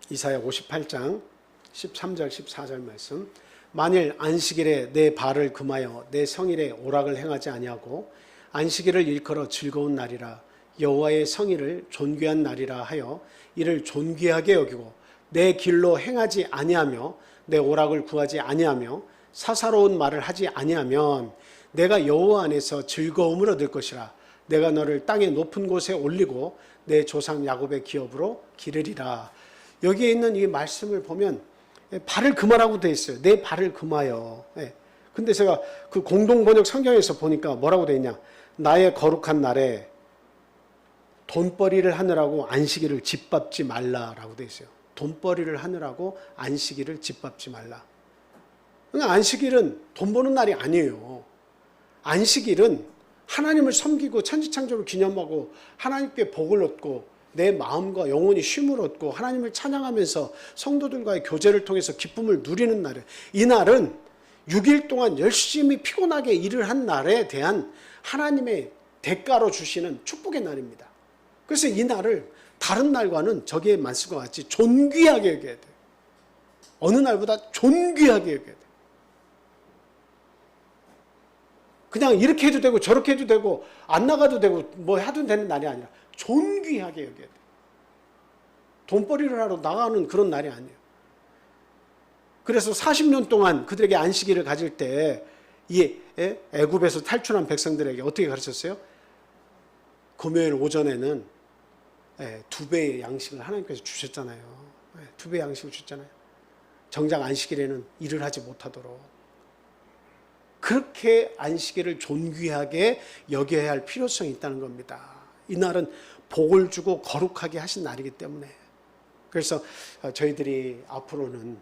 [SPEAKER 2] 이사야 58장 13절 14절 말씀. 만일 안식일에 내 발을 금하여 내 성일에 오락을 행하지 아니하고 안식일을 일컬어 즐거운 날이라 여호와의 성일을 존귀한 날이라 하여 이를 존귀하게 여기고 내 길로 행하지 아니하며 내 오락을 구하지 아니하며 사사로운 말을 하지 아니하면 내가 여호와 안에서 즐거움을 얻을 것이라. 내가 너를 땅의 높은 곳에 올리고 내 조상 야곱의 기업으로 기르리라. 여기에 있는 이 말씀을 보면 발을 금하라고 되어 있어요. 내 발을 금하여. 근데 제가 그 공동번역 성경에서 보니까 뭐라고 되어 있냐. 나의 거룩한 날에 돈벌이를 하느라고 안식일을 짓밟지 말라라고 되어 있어요. 돈벌이를 하느라고 안식일을 짓밟지 말라. 그러니까 안식일은 돈 버는 날이 아니에요. 안식일은 하나님을 섬기고 천지창조를 기념하고 하나님께 복을 얻고 내 마음과 영혼이 쉼을 얻고 하나님을 찬양하면서 성도들과의 교제를 통해서 기쁨을 누리는 날이에요. 이 날은 6일 동안 열심히 피곤하게 일을 한 날에 대한 하나님의 대가로 주시는 축복의 날입니다. 그래서 이 날을 다른 날과는 저기에 말씀과 같이 존귀하게 여겨야 돼요. 어느 날보다 존귀하게 여겨야 돼요. 그냥 이렇게 해도 되고 저렇게 해도 되고 안 나가도 되고 뭐 해도 되는 날이 아니라 존귀하게 여겨야 돼요. 돈벌이를 하러 나가는 그런 날이 아니에요. 그래서 40년 동안 그들에게 안식일을 가질 때 이 애굽에서 탈출한 백성들에게 어떻게 가르쳤어요? 금요일 오전에는 2배의 양식을 하나님께서 주셨잖아요. 2배의 양식을 주셨잖아요. 정작 안식일에는 일을 하지 못하도록. 그렇게 안식일을 존귀하게 여겨야 할 필요성이 있다는 겁니다. 이 날은 복을 주고 거룩하게 하신 날이기 때문에. 그래서 저희들이 앞으로는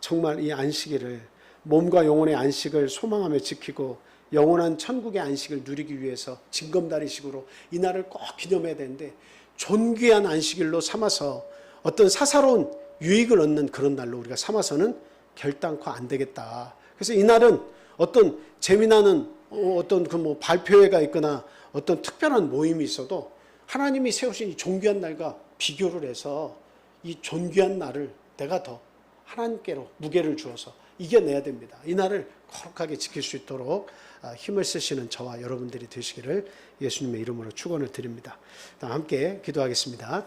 [SPEAKER 2] 정말 이 안식일을 몸과 영혼의 안식을 소망하며 지키고 영원한 천국의 안식을 누리기 위해서 징검다리식으로 이 날을 꼭 기념해야 되는데 존귀한 안식일로 삼아서 어떤 사사로운 유익을 얻는 그런 날로 우리가 삼아서는 결단코 안 되겠다. 그래서 이 날은 어떤 재미나는 어떤 그 뭐 발표회가 있거나 어떤 특별한 모임이 있어도 하나님이 세우신 이 존귀한 날과 비교를 해서 이 존귀한 날을 내가 더 하나님께로 무게를 주어서 이겨내야 됩니다. 이 날을 거룩하게 지킬 수 있도록 힘을 쓰시는 저와 여러분들이 되시기를 예수님의 이름으로 축원을 드립니다. 함께 기도하겠습니다.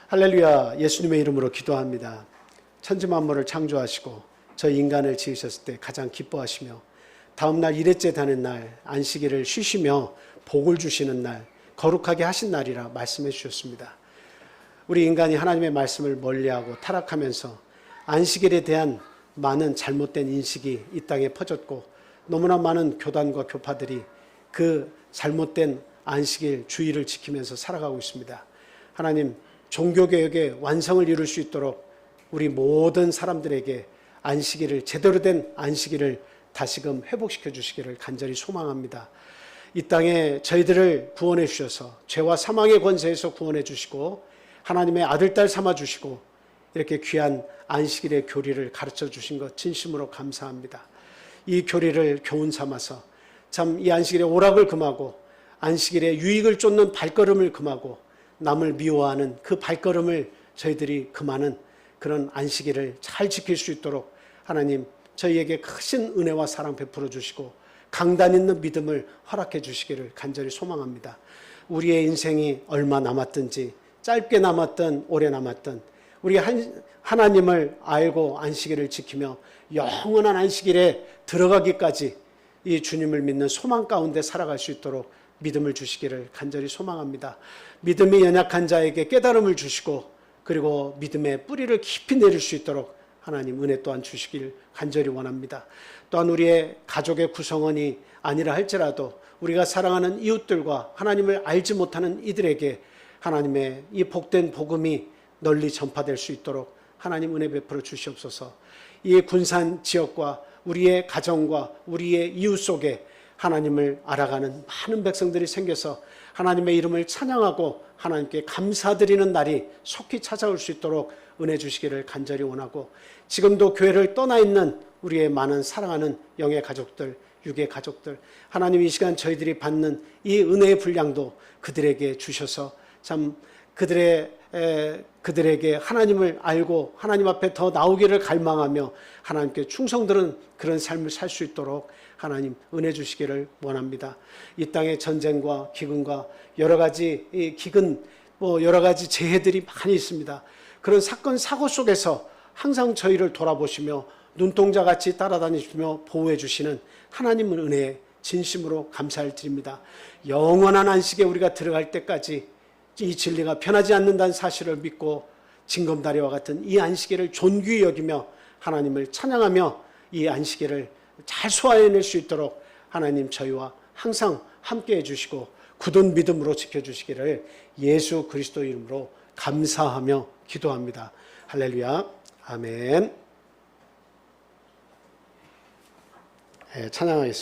[SPEAKER 2] 할렐루야. 예수님의 이름으로 기도합니다. 천지 만물을 창조하시고 저 인간을 지으셨을 때 가장 기뻐하시며 다음날 일회째 되는 날 안식일을 쉬시며 복을 주시는 날 거룩하게 하신 날이라 말씀해 주셨습니다. 우리 인간이 하나님의 말씀을 멀리하고 타락하면서 안식일에 대한 많은 잘못된 인식이 이 땅에 퍼졌고 너무나 많은 교단과 교파들이 그 잘못된 안식일 주의를 지키면서 살아가고 있습니다. 하나님 종교개혁의 완성을 이룰 수 있도록 우리 모든 사람들에게 안식일을 제대로 된 안식일을 다시금 회복시켜 주시기를 간절히 소망합니다. 이 땅에 저희들을 구원해 주셔서 죄와 사망의 권세에서 구원해 주시고 하나님의 아들, 딸 삼아 주시고 이렇게 귀한 안식일의 교리를 가르쳐 주신 것 진심으로 감사합니다. 이 교리를 교훈 삼아서 참 이 안식일의 오락을 금하고 안식일의 유익을 쫓는 발걸음을 금하고 남을 미워하는 그 발걸음을 저희들이 금하는 그런 안식일을 잘 지킬 수 있도록 하나님 저희에게 크신 은혜와 사랑 베풀어 주시고 강단 있는 믿음을 허락해 주시기를 간절히 소망합니다. 우리의 인생이 얼마 남았든지 짧게 남았든 오래 남았든 우리 하나님을 알고 안식일을 지키며 영원한 안식일에 들어가기까지 이 주님을 믿는 소망 가운데 살아갈 수 있도록 믿음을 주시기를 간절히 소망합니다. 믿음이 연약한 자에게 깨달음을 주시고 그리고 믿음의 뿌리를 깊이 내릴 수 있도록 하나님 은혜 또한 주시길 간절히 원합니다. 또한 우리의 가족의 구성원이 아니라 할지라도 우리가 사랑하는 이웃들과 하나님을 알지 못하는 이들에게 하나님의 이 복된 복음이 널리 전파될 수 있도록 하나님 은혜 베풀어 주시옵소서. 이 군산 지역과 우리의 가정과 우리의 이웃 속에 하나님을 알아가는 많은 백성들이 생겨서 하나님의 이름을 찬양하고 하나님께 감사드리는 날이 속히 찾아올 수 있도록 은혜 주시기를 간절히 원하고 지금도 교회를 떠나 있는 우리의 많은 사랑하는 영의 가족들, 육의 가족들 하나님 이 시간 저희들이 받는 이 은혜의 분량도 그들에게 주셔서 참 그들에게 하나님을 알고 하나님 앞에 더 나오기를 갈망하며 하나님께 충성들은 그런 삶을 살 수 있도록 하나님 은혜 주시기를 원합니다. 이 땅의 전쟁과 기근과 여러 가지 기근, 여러 가지 재해들이 많이 있습니다. 그런 사건 사고 속에서 항상 저희를 돌아보시며 눈동자같이 따라다니시며 보호해 주시는 하나님의 은혜에 진심으로 감사를 드립니다. 영원한 안식에 우리가 들어갈 때까지 이 진리가 변하지 않는다는 사실을 믿고 징검다리와 같은 이 안식일을 존귀히 여기며 하나님을 찬양하며 이 안식일을 잘 소화해낼 수 있도록 하나님 저희와 항상 함께해 주시고 굳은 믿음으로 지켜주시기를 예수 그리스도 이름으로 감사하며 기도합니다. 할렐루야. 아멘. 찬양하겠습니다.